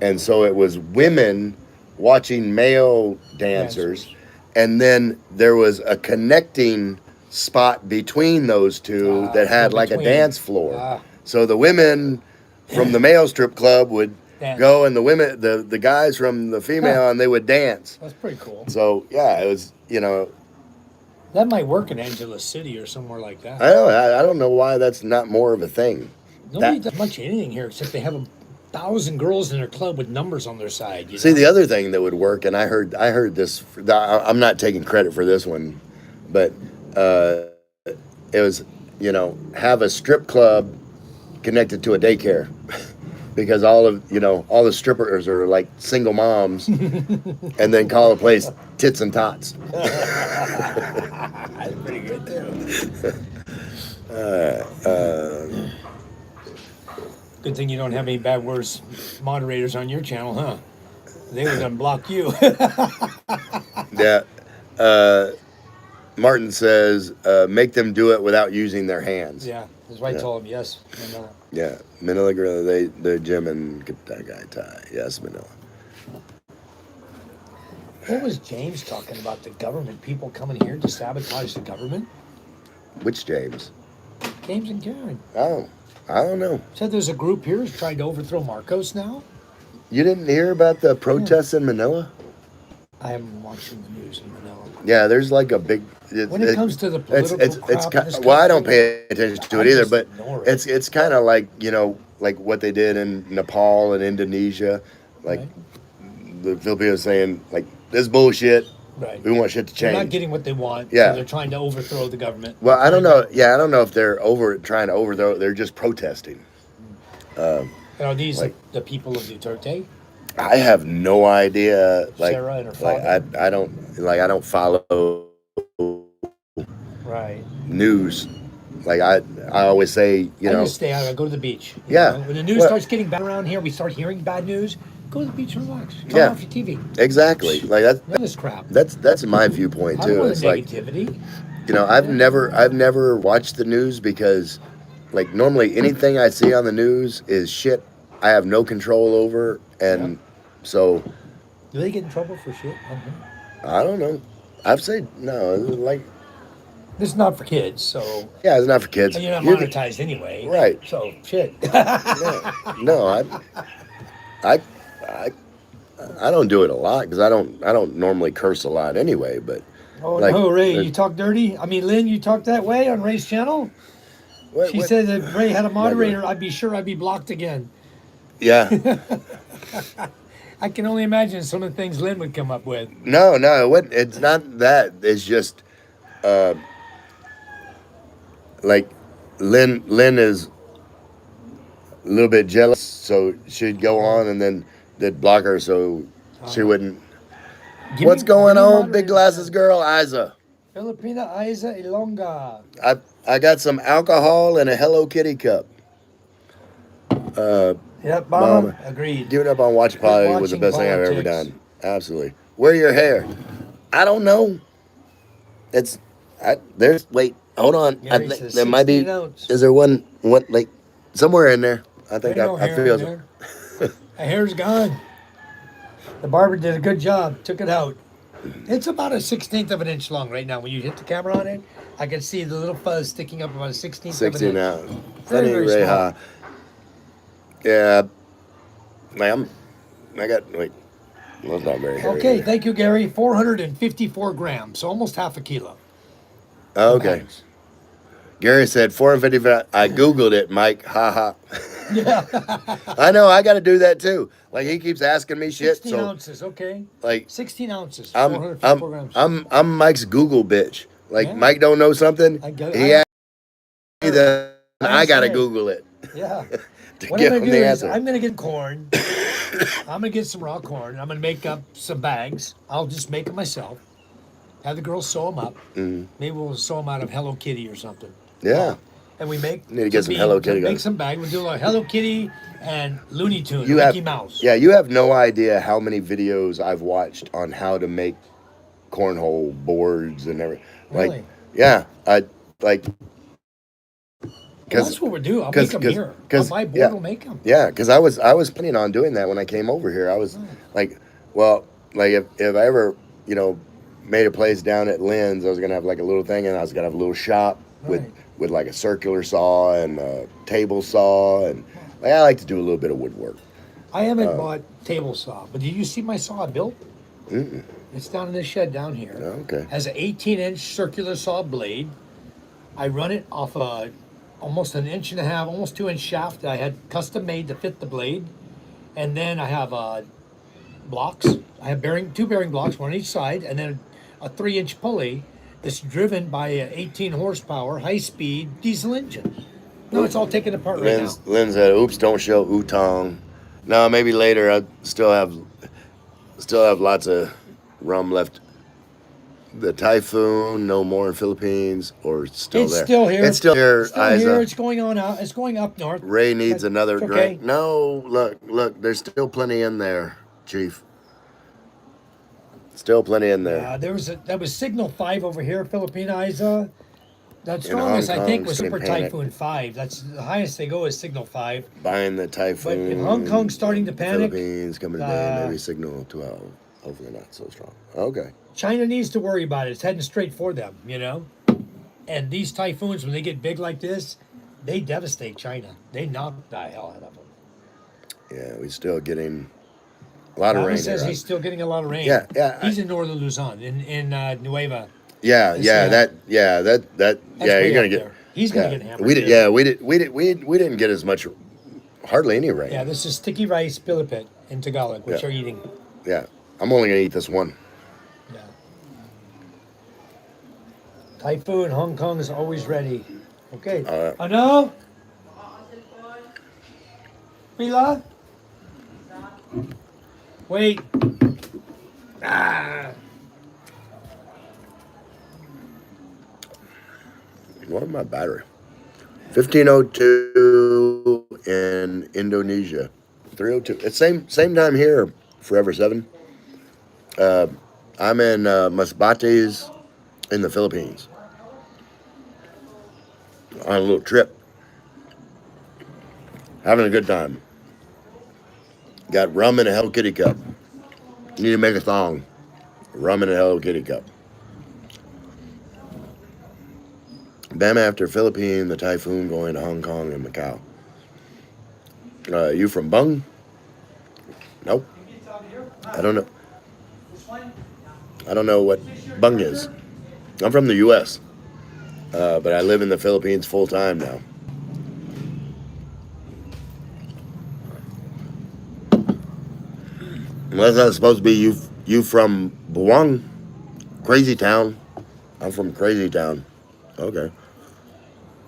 and so it was women watching male dancers. And then there was a connecting spot between those two that had like a dance floor. So the women from the male strip club would Dance. go, and the guys from the female, and they would dance. That's pretty cool. So yeah, it was That might work in Angeles City or somewhere like that. I don't know why that's not more of a thing. Nobody does much of anything here except they have 1,000 girls in their club with numbers on their side. See, the other thing that would work, and I heard this. I'm not taking credit for this one, but it was have a strip club connected to a daycare, because all the strippers are like single moms, and then call the place Tits and Tots. That's pretty good too. Good thing you don't have any bad words moderators on your channel, huh? They would unblock you. Yeah. Martin says, make them do it without using their hands. Yeah, that's why I told him yes. Manila. Yeah. Manila Gorilla, the Jim and that guy Ty. Yes, Manila. What was James talking about? The government, people coming here to sabotage the government? Which James? James and Karen. Oh, I don't know. Said there's a group here who's trying to overthrow Marcos now? You didn't hear about the protests in Manila? I haven't been watching the news in Manila. Yeah, there's like a big. When it comes to the political crap in this well, I don't country, pay attention to it I either, just but ignore it. it's kind of like like what they did in Nepal and Indonesia, like Right. the Filipinos saying like this bullshit. Right. We want shit to They're change. not getting what they want. Yeah. So they're trying to overthrow the government. Well, I don't know. Yeah, I don't know if they're trying to overthrow. They're just protesting. Are these Like- the people of Duterte? I have no idea. Like, Sarah and her like father? I don't follow Right. news. Like I always say, I just stay out. I go to the beach. You Yeah. know? When the news Well- starts getting bad around here, we start hearing bad news. Go to the beach and relax. Turn Yeah. off your TV. exactly. Like None of this crap. that's my viewpoint I don't too. want It's the like negativity. I've never watched the news because like normally anything I see on the news is shit I have no control over, and so Do they get in trouble for shit? I don't know. I've said no. Like This is not for kids, so yeah, it's not for kids. and you're not You monetized anyway. Right. So shit. no, I don't do it a lot because I don't normally curse a lot anyway. But Oh like, no, Ray, there's- you talk dirty? I mean, Lynn, you talk that way on Ray's channel? She said that if Ray had a moderator, I'd be blocked again. yeah, I can only imagine some of the things Lynn would come up with. no, it's not that. It's just like Lynn is a little bit jealous, so she'd go Oh, on and then they'd block her so she uh, wouldn't. What's going give me on, big moderators glasses then. girl, Isa? Filipina Isa Ilonga. I got some alcohol and a Hello Kitty cup. Uh, Yep, Mama. Mama, Agreed. giving up on watch Quit party was the watching best thing I've ever politics. done. Absolutely. Wear your hair. I don't know. It's there's wait, hold on. I Gary think says there might 16 be. ounce. Is there one like somewhere in there? I There think ain't no I hair in feel. there. The hair's gone. The barber did a good job. Took it out. It's about a 16th of an inch long right now. When you hit the camera on it, I can see the little fuzz sticking up about a 16th of an 16 inch. out. That Very, ain't very very small. high. Yeah, like I got wait. Well, it's not very hairy Okay, either. thank you, Gary. 454 grams, so almost half a kilo in Okay. bags. Gary said 455. I googled it, Mike. Ha ha. Yeah. I know. I got to do that too. Like he keeps asking me shit. 16 So ounces, okay. like 16 ounces, I'm 454 grams. I'm Mike's Google bitch. Like Yeah, Mike don't know something, I get it. he asks me then I I asked gotta Ray. Google it Yeah. to What I'm give gonna him do the is answer. I'm gonna get corn. I'm gonna get some raw corn. I'm gonna make up some bags. I'll just make them myself. Have the girls sew them up. Mm, Maybe we'll sew them out of Hello Kitty or something. yeah, And we make need to get some Hello to Kitty make guns. some bag. We'll do a Hello Kitty and Looney Tune or You have, Mickey Mouse. yeah, you have no idea how many videos I've watched on how to make cornhole boards and everything. Like, Really? yeah, I like Well, because that's what we'll do. I'll make because them because here. I'll because buy board. yeah, We'll make them. yeah, because I was planning on doing that when I came over here. I was like, well, like if I ever made a place down at Lynn's, I was gonna have like a little thing, and I was gonna have a little shop Right. with like a circular saw and a table saw, and like I like to do a little bit of woodwork. I haven't Uh, bought table saw, but did you see my saw I built? mm-mm. It's down in this shed down here. Okay. Has an 18-inch circular saw blade. I run it off a almost an inch and a half, almost 2-inch shaft that I had custom made to fit the blade. And then I have blocks. I have two bearing blocks, one on each side, and then a 3-inch pulley that's driven by an 18 horsepower high speed diesel engine. No, it's all taken apart right now. Lynn said, "Oops, don't show Utong." No, maybe later. I still have lots of rum left. The typhoon, no more in Philippines, or it's still It's there. still here. It's still here, Still here. Isa. It's going on out. It's going up north. Ray needs But another it's okay. drink. No, look. There's still plenty in there, Chief. Still plenty in there. Yeah, that was Signal 5 over here, Filipina Isa. The In Hong strongest I think Kong, was still in Super panic. Typhoon 5. That's the highest they go is Signal 5. Buying the But if typhoon. Hong Kong's starting to panic, Philippines coming today. uh, Maybe signal 12. Hopefully not so strong. Okay. China needs to worry about it. It's heading straight for them, you know? And these typhoons, when they get big like this, they devastate China. They knock the hell out of them. Yeah, we're still getting a lot of Bobby rain says here. he's still getting a lot of rain. Yeah, yeah, He's in northern Luzon, in Nueva. yeah, yeah. That's That. That's Yeah, way you're gonna up get. there. He's gonna Yeah, get hammered. we did. Too. Yeah, we didn't get as much, hardly any rain. Yeah, this is sticky rice pilipit in Tagalog, which Yeah. are eating. Yeah, I'm only gonna eat this one. Yeah. Typhoon, Hong Kong is always ready. Okay. Ano? Mila? Wait. Ah. What's my battery? 1502 in Indonesia. 302. It's same time here. Forever 7. I'm in Masbates in the Philippines on a little trip, having a good time. Got rum in a Hello Kitty cup. Need to make a thong. Rum in a Hello Kitty cup. Bam after Philippines, the typhoon going to Hong Kong and Macau. You from Bung? Nope. I don't know. I don't know what Bung is. I'm from the U.S., but I live in the Philippines full time now. Unless that's supposed to be you from Buang, Crazy Town. I'm from Crazy Town. Okay.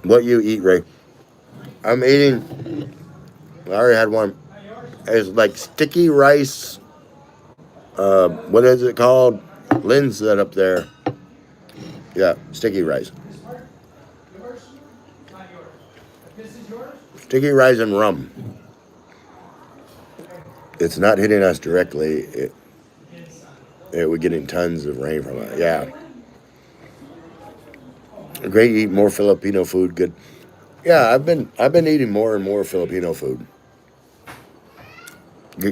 What you eat, Ray? I'm eating. I already had one. It's like sticky rice. What is it called? Lynn's set up there. Yeah, sticky rice. Sticky rice and rum. It's not hitting us directly. We're getting tons of rain from it. Yeah. Great. Eat more Filipino food. Good. Yeah, I've been eating more and more Filipino food.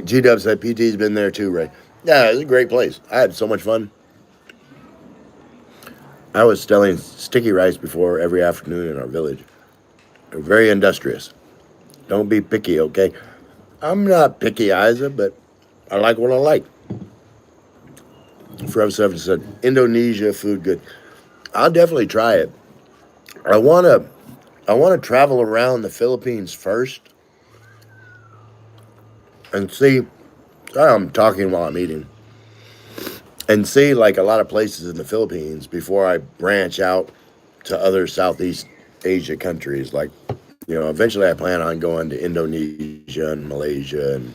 G Dub said PT's been there too, Ray. Yeah, it's a great place. I had so much fun. I was selling sticky rice before every afternoon in our village. They're very industrious. Don't be picky, okay? I'm not picky, Isa, but I like what I like. Forever Seven said Indonesia food good. I'll definitely try it. I wanna travel around the Philippines first and see. Sorry, I'm talking while I'm eating. And see like a lot of places in the Philippines before I branch out to other Southeast Asia countries. Like, eventually I plan on going to Indonesia and Malaysia and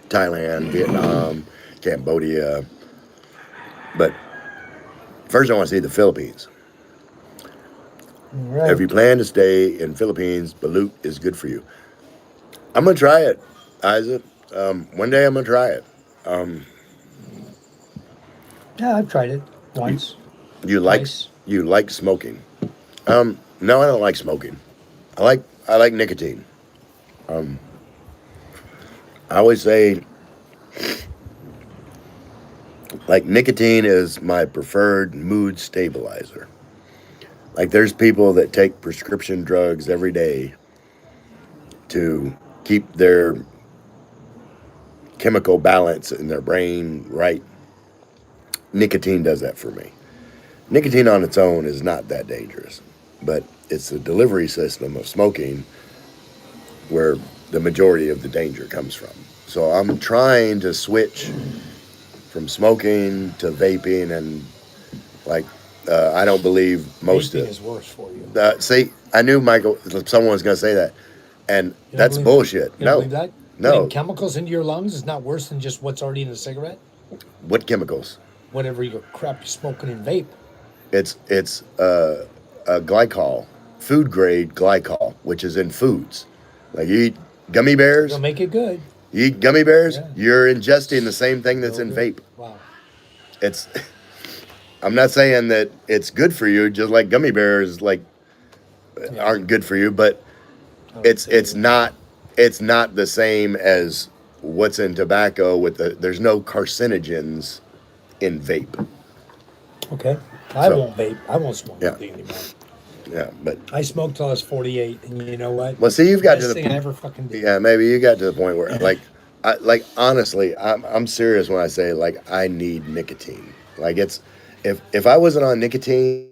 Thailand, Vietnam, Cambodia. But first I want to see the Philippines. Right. If you plan to stay in Philippines, Balut is good for you. I'm gonna try it, Isaac. One day I'm gonna try it. Yeah, I've tried it once, You like twice. you like smoking? No, I don't like smoking. I like nicotine. I always say like nicotine is my preferred mood stabilizer. Like there's people that take prescription drugs every day to keep their chemical balance in their brain right. Nicotine does that for me. Nicotine on its own is not that dangerous, but it's the delivery system of smoking where the majority of the danger comes from. So I'm trying to switch from smoking to vaping, and like I don't believe most Vaping of. is worse for you. See, I knew Michael. Someone was going to say that, and You don't that's believe bullshit. You don't No, believe that? Putting no. chemicals into your lungs is not worse than just what's already in the cigarette. What chemicals? Whatever your crap you're smoking in vape. It's a glycol, food grade glycol, which is in foods. Like you eat gummy bears, It'll make it good. you eat gummy bears, Yeah. you're ingesting the same thing that's Real in good. vape. Wow. It's. I'm not saying that it's good for you, just like gummy bears like Yeah. aren't good for you, but I would it's say it's that. not it's not the same as what's in tobacco. There's no carcinogens in vape. Okay. I So won't vape. I won't smoke yeah, nothing anymore. yeah, but I smoked till I was 48, and you know what? well, see, you've got to Best the thing I ever fucking did. yeah, maybe you got to the point where like honestly, I'm serious when I say like I need nicotine. Like it's if I wasn't on nicotine,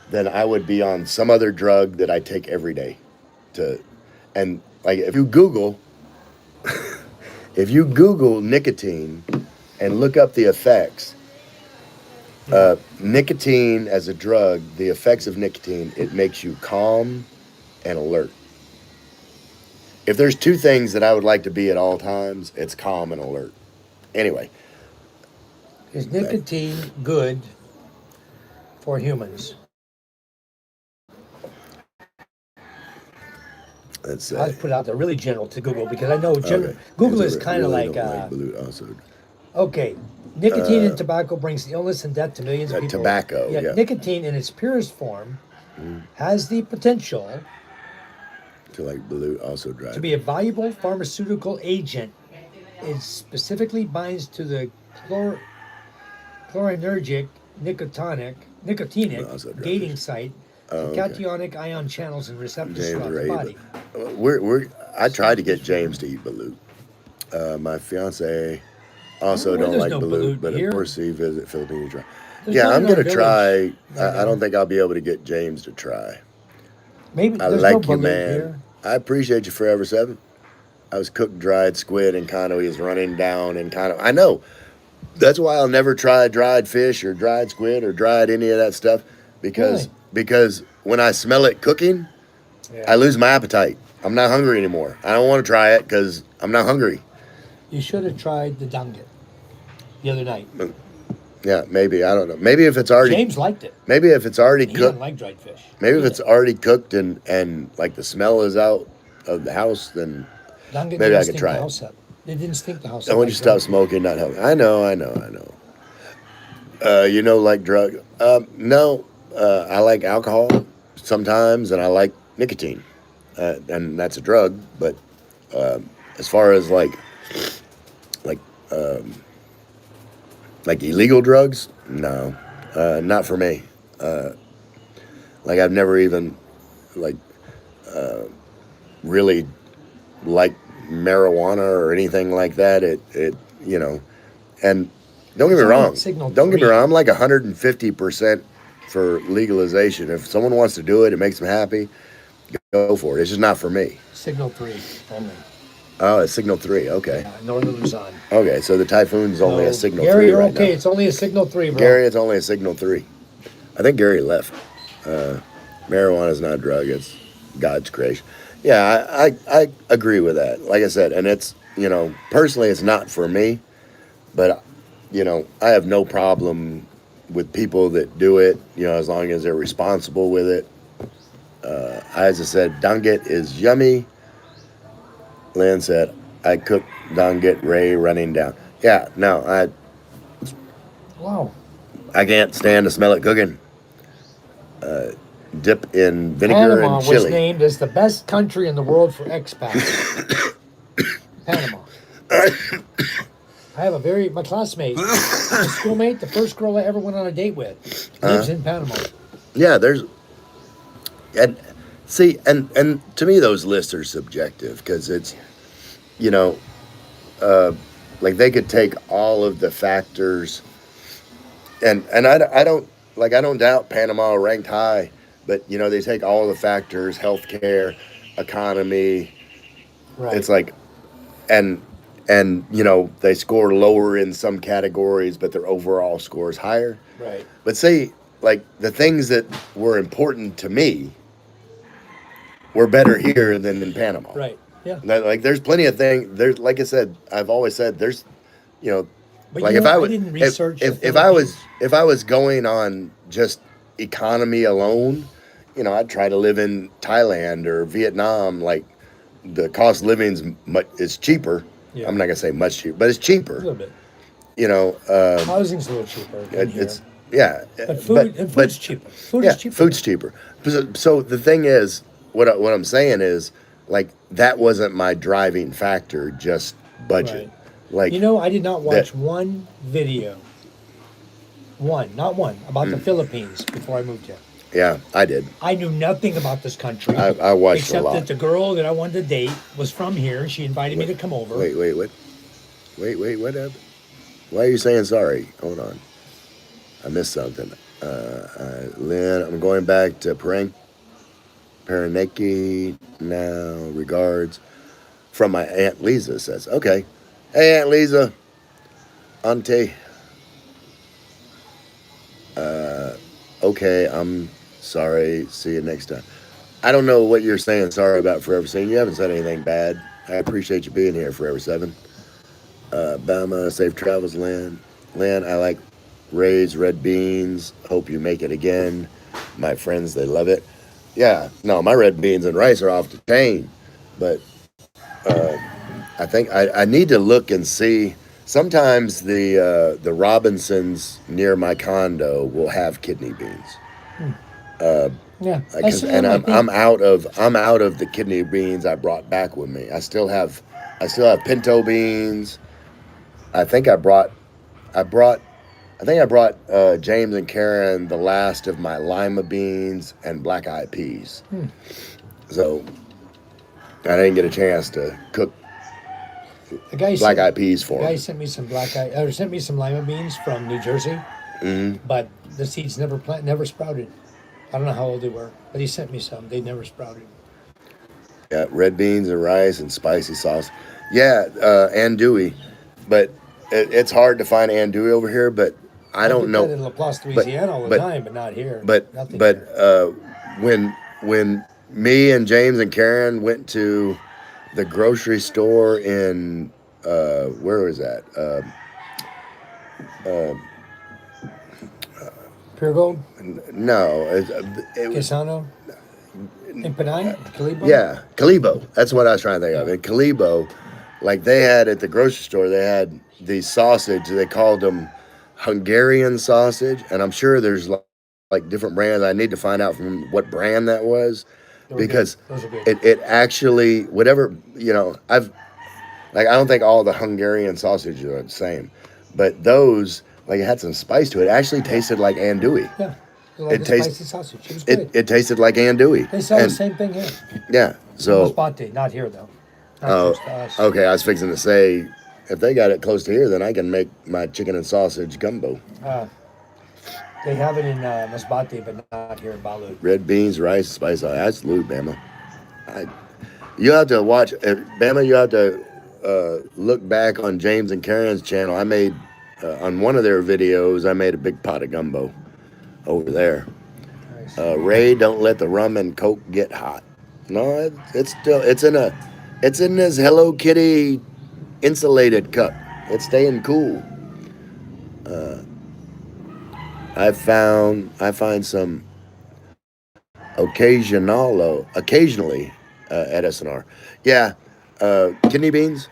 then I would be on some other drug that I take every day to, and like if you Google nicotine and look up the effects, Yeah. nicotine as a drug, the effects of nicotine, it makes you calm and alert. If there's two things that I would like to be at all times, it's calm and alert. Anyway, Is back. nicotine good for humans? Let's I'll say. put it out there really general to Google because I know Okay. Google Because is I kind of really like, don't like balut also. okay, nicotine and tobacco brings illness and death to millions of people. Tobacco, Yet yeah. nicotine in its purest form has the potential To like balut also to drive. be a valuable pharmaceutical agent. It specifically binds to the chlorinergic nicotinic Also drive gating fish. site Oh, and okay. cationic ion channels and receptors James throughout the Ray. body. I tried to get James to eat balut. My fiance also Well, don't there's like no balut, balut but of here. course he visit Philippines. Try. There's Yeah, none I'm in our gonna village. try. I I don't know. think I'll be able to get James to try. Maybe I there's no like you, balut man. here. I appreciate you forever, Seven. I was cooked dried squid and kind of he was running down and kind of. I know. That's why I'll never try dried fish or dried squid or dried any of that stuff because Really? because when I smell it cooking, Yeah. I lose my appetite. I'm not hungry anymore. I don't want to try it because I'm not hungry. You should have tried the danget the other night. Yeah, maybe, I don't know. Maybe if it's already James liked it. maybe if it's already He doesn't cooked, like dried fish. maybe if He it's did. already cooked and like the smell is out of the house, then Danget maybe didn't I could stink try the it. house up. It didn't stink the house And up when like you stop dried fish. smoking, not helping. I know. Like drug. No, I like alcohol sometimes, and I like nicotine, and that's a drug. But as far as like um, like illegal drugs, no, not for me. Like I've never even like really liked marijuana or anything like that. It you know, and don't get It's me only wrong. signal Don't get me 3. wrong. I'm like 150% for legalization. If someone wants to do it, it makes them happy. Go for it. It's just not for me. Signal 3 only. Oh, it's signal 3. Okay. Yeah, Northern Luzon. Okay. So the Typhoon's only a So, signal Gary, 3 you're right okay. now. It's only a signal 3, bro. Gary, it's only a signal 3. I think Gary left. Marijuana is not a drug. It's God's creation. Yeah, I agree with that. Like I said, and it's, personally, it's not for me, but, I have no problem with people that do it, as long as they're responsible with it. As I said, danget is yummy. Lynn said, I cooked danget, Ray running down. Yeah, no, Wow. I can't stand to smell it cooking. Dip in vinegar Panama and was chili. named as the best country in the world for expats. Panama. I have my classmate, my schoolmate, the first girl I ever went on a date with, lives in Panama. Yeah, and see, and to me those lists are subjective because it's, you know, like they could take all of the factors, and I don't doubt Panama ranked high, but they take all the factors, healthcare, economy. Right. It's like, and they score lower in some categories, but their overall score is higher. Right. But say like the things that were important to me were better here than in Panama. Right. Yeah. Like there's plenty of things. There's like I said, I've always said there's, you know, But like you if know, I I was didn't research the if I was Philippines. if I was going on just economy alone, I'd try to live in Thailand or Vietnam. Like the cost of living's is cheaper. Yeah. I'm not gonna say much cheaper, but it's A cheaper. little bit. You know, Housing's a little cheaper than here. it's yeah, But food's cheaper. Food yeah, is cheaper. food's cheaper. So the thing is, what I'm saying is, like that wasn't my driving factor, just budget. Right. Like I did not watch one video. Not one, about the Philippines before I moved here. yeah, I did. I knew nothing about this country. I watched a except lot. that the girl that I wanted to date was from here. She invited me to come over. Wait, what? Wait, what happened? Why are you saying sorry? Hold on, I missed something. Lynn, I'm going back to Paraneki now. Regards from my Aunt Lisa says, okay. Hey, Aunt Lisa, Auntie. Okay, I'm sorry. See you next time. I don't know what you're saying sorry about Forever 7. You haven't said anything bad. I appreciate you being here, Forever 7. Bama, safe travels, Lynn. Lynn, I like Ray's red beans. Hope you make it again. My friends, they love it. Yeah, no, my red beans and rice are off the chain. But I think I need to look and see. Sometimes the Robinsons near my condo will have kidney beans. Yeah. And I'm out of the kidney beans I brought back with me. I still have pinto beans. I think I brought James and Karen the last of my lima beans and black eyed peas. So I didn't get a chance to cook the guy black sent, eyed peas for the guy him. sent me sent me some lima beans from New Jersey, but the seeds never sprouted. I don't know how old they were, but he sent me some. They never sprouted. Yeah, red beans and rice and spicy sauce. Yeah, andouille, but it's hard to find andouille over here. But I don't get know, that in Laplace, but Louisiana all the but time, but not here. but Nothing but here. when me and James and Karen went to the grocery store in where was that? Uh, Pure Gold, no, it was Casano, in Penang, Kalibo. yeah, Kalibo. That's Yeah, what I was trying to think of. yeah. In Kalibo, like they had at the grocery store, they had these sausage. They called them Hungarian sausage, and I'm sure there's like different brands. I need to find out from what brand that was, They were good. because Those are good. it actually whatever I've like I don't think all the Hungarian sausages are the same, but those like it had some spice to it. It actually Yeah, tasted like andouille. yeah. They're like It a tastes spicy sausage. It was it good. it tasted like andouille, They sell the and same thing here. yeah. So Masbate, not here though. Not oh, close to us. okay. I was fixing to say, if they got it close to here, then I can make my chicken and sausage gumbo. Uh, they have it in Masbate, but not here in Balut. Red beans, rice, spice. Absolute, Bama. I, you have to watch, Bama. You have to look back on James and Karen's channel. I made on one of their videos. I made a big pot of gumbo over there. Nice. Ray, don't let the rum and coke get hot. No, it's still it's in this Hello Kitty insulated cup. It's staying cool. I find some occasionally at SNR. Yeah, kidney beans.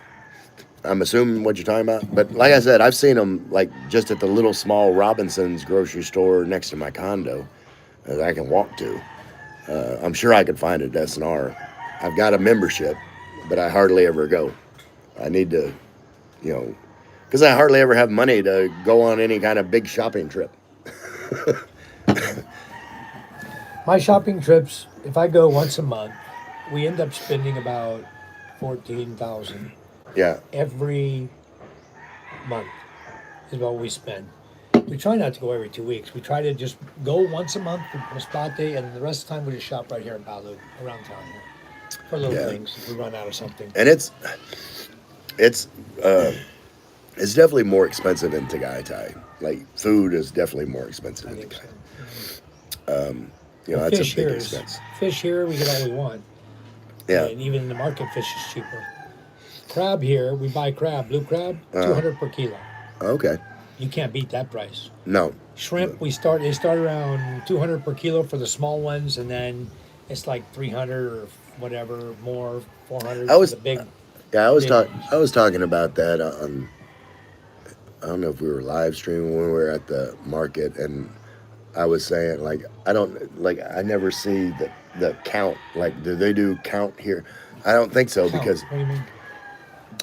I'm assuming what you're talking about, but like I said, I've seen them like just at the little small Robinson's grocery store next to my condo that I can walk to. I'm sure I could find it at SNR. I've got a membership, but I hardly ever go. I need to, because I hardly ever have money to go on any kind of big shopping trip. My shopping trips, if I go once a month, we end up spending about 14,000 Yeah, every month. Is what we spend. We try not to go every 2 weeks. We try to just go once a month to Masbate, and the rest of the time we just shop right here in Balut, around town here, for little yeah, things if we run out of something. and it's uh, it's definitely more expensive in Tagaytay. Like food is definitely more expensive I in think so. Tagaytay. Well, That's a fish big here is expense. fish here. We get all we want, Yeah. and even in the market, fish is cheaper. Crab here, we buy crab, blue crab, Uh, 200 per kilo. Okay. You can't beat that price. No. Shrimp, they start around 200 per kilo for the small ones, and then it's like 300 or whatever more, 400 I for was the big. yeah, Big ones. I was talking about that on I don't know if we were live streaming when we were at the market, and I was saying like I don't like I never see the count. Like do they do count here? I don't think so Count. because What do you mean?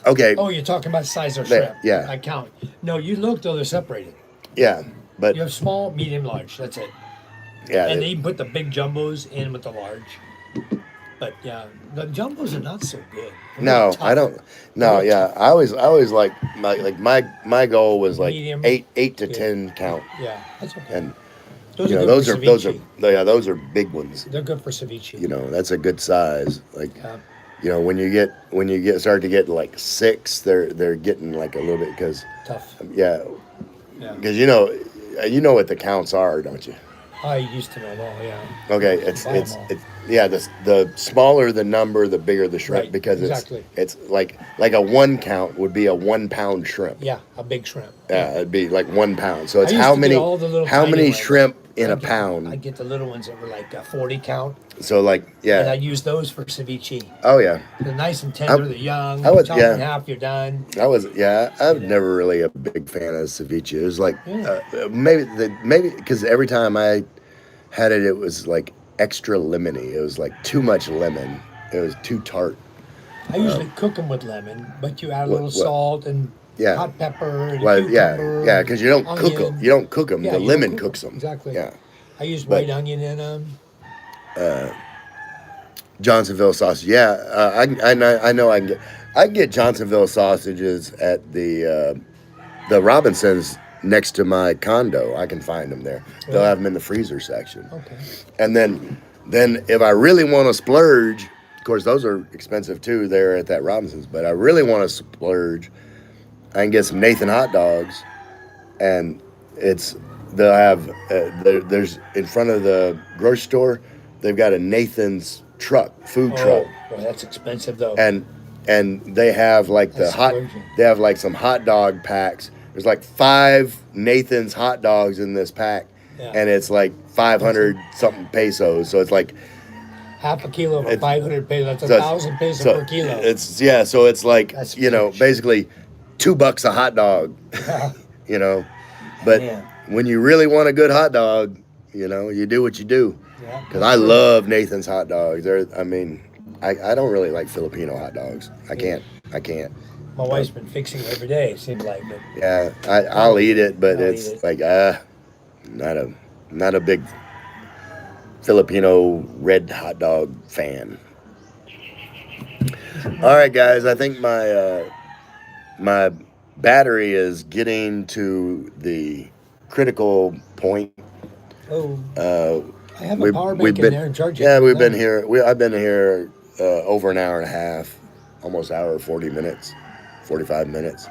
okay, Oh, you're talking about size of they, shrimp. yeah, I count. No, you look though, they're separated. yeah, but You have small, medium, large. That's it. yeah, And they even put the big jumbos in with the large. But yeah, the jumbos are not so good. They're no, tough. I don't. They're No, real yeah, tough. I always like my goal was like Medium. eight to Yeah. 10 count, Yeah, that's okay. and Those are good for those are ceviche. those are big ones. They're good for ceviche. That's a good size. Like Yeah, when you get start to get like six, they're getting like a little bit because tough. yeah, Yeah. because you know what the counts are, don't you? I used to know them all, yeah. Okay, Buy 'em all. it's yeah. The smaller the number, the bigger the shrimp Right, because exactly. it's like a 1 count would be a 1 pound shrimp. Yeah, a big shrimp. Yeah, it'd be like 1 pound. So it's I used how to get many all the little how tiny many ones. shrimp in a I'd pound. get the little ones that were like a 40 count, So like and I yeah. use those for ceviche. Oh yeah. They're nice and tender. They're young. I was- Chop yeah. in half, you're done. I'm never really a big fan of ceviche. It was like Yeah. maybe because every time I had it, it was like extra lemony. It was like too much lemon. It was too tart. I usually cook them with lemon, but you add a What- little what- salt and Yeah. hot pepper and Well, cucumber. yeah, because you don't cook them. onion. You don't cook them. Yeah, The you don't lemon cook cooks 'em. them. Exactly. Yeah. I use But- white onion in them. Johnsonville sausage. Yeah, I know I can get Johnsonville sausages at the Robinsons next to my condo. I can find them there. They'll Really? have them in the freezer section. Okay. And then if I really want to splurge, of course those are expensive too there at that Robinsons. But I really want to splurge, I can get some Nathan hot dogs, and It's they'll have there's in front of the grocery store. They've got a Nathan's food truck, Oh, well, that's expensive though. and they have like That's splurging. they have like some hot dog packs. There's like 5 Nathan's hot dogs in this pack, Yeah. and it's like 500 something pesos. So it's like Half a kilo for It's- 500 pesos. That's so 1,000 pesos so per kilo. It's yeah. So it's like That's huge. basically $2 a hot dog. you know, but Yeah. when you really want a good hot dog, you do what you do. Yeah. Because I love Nathan's hot dogs. I don't really like Filipino hot dogs. I can't. My wife's been fixing it every day, it seems like. But Yeah, I'll eat it, but I'll it's eat it. like not a big Filipino red hot dog fan. All right, guys. I think my battery is getting to the critical point. oh, Uh, I have a power bank in been there and charge it. yeah we've been No. here. I've been here over an hour and a half, almost hour 45 minutes.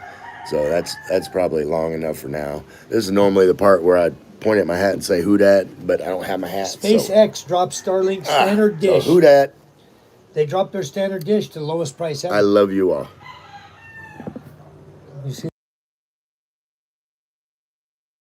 So that's probably long enough for now. This is normally the part where I point at my hat and say "Who dat?" but I don't have my hat. SpaceX dropped Starlink standard So dish. who dat? They dropped their standard dish to the lowest price ever. I love you all.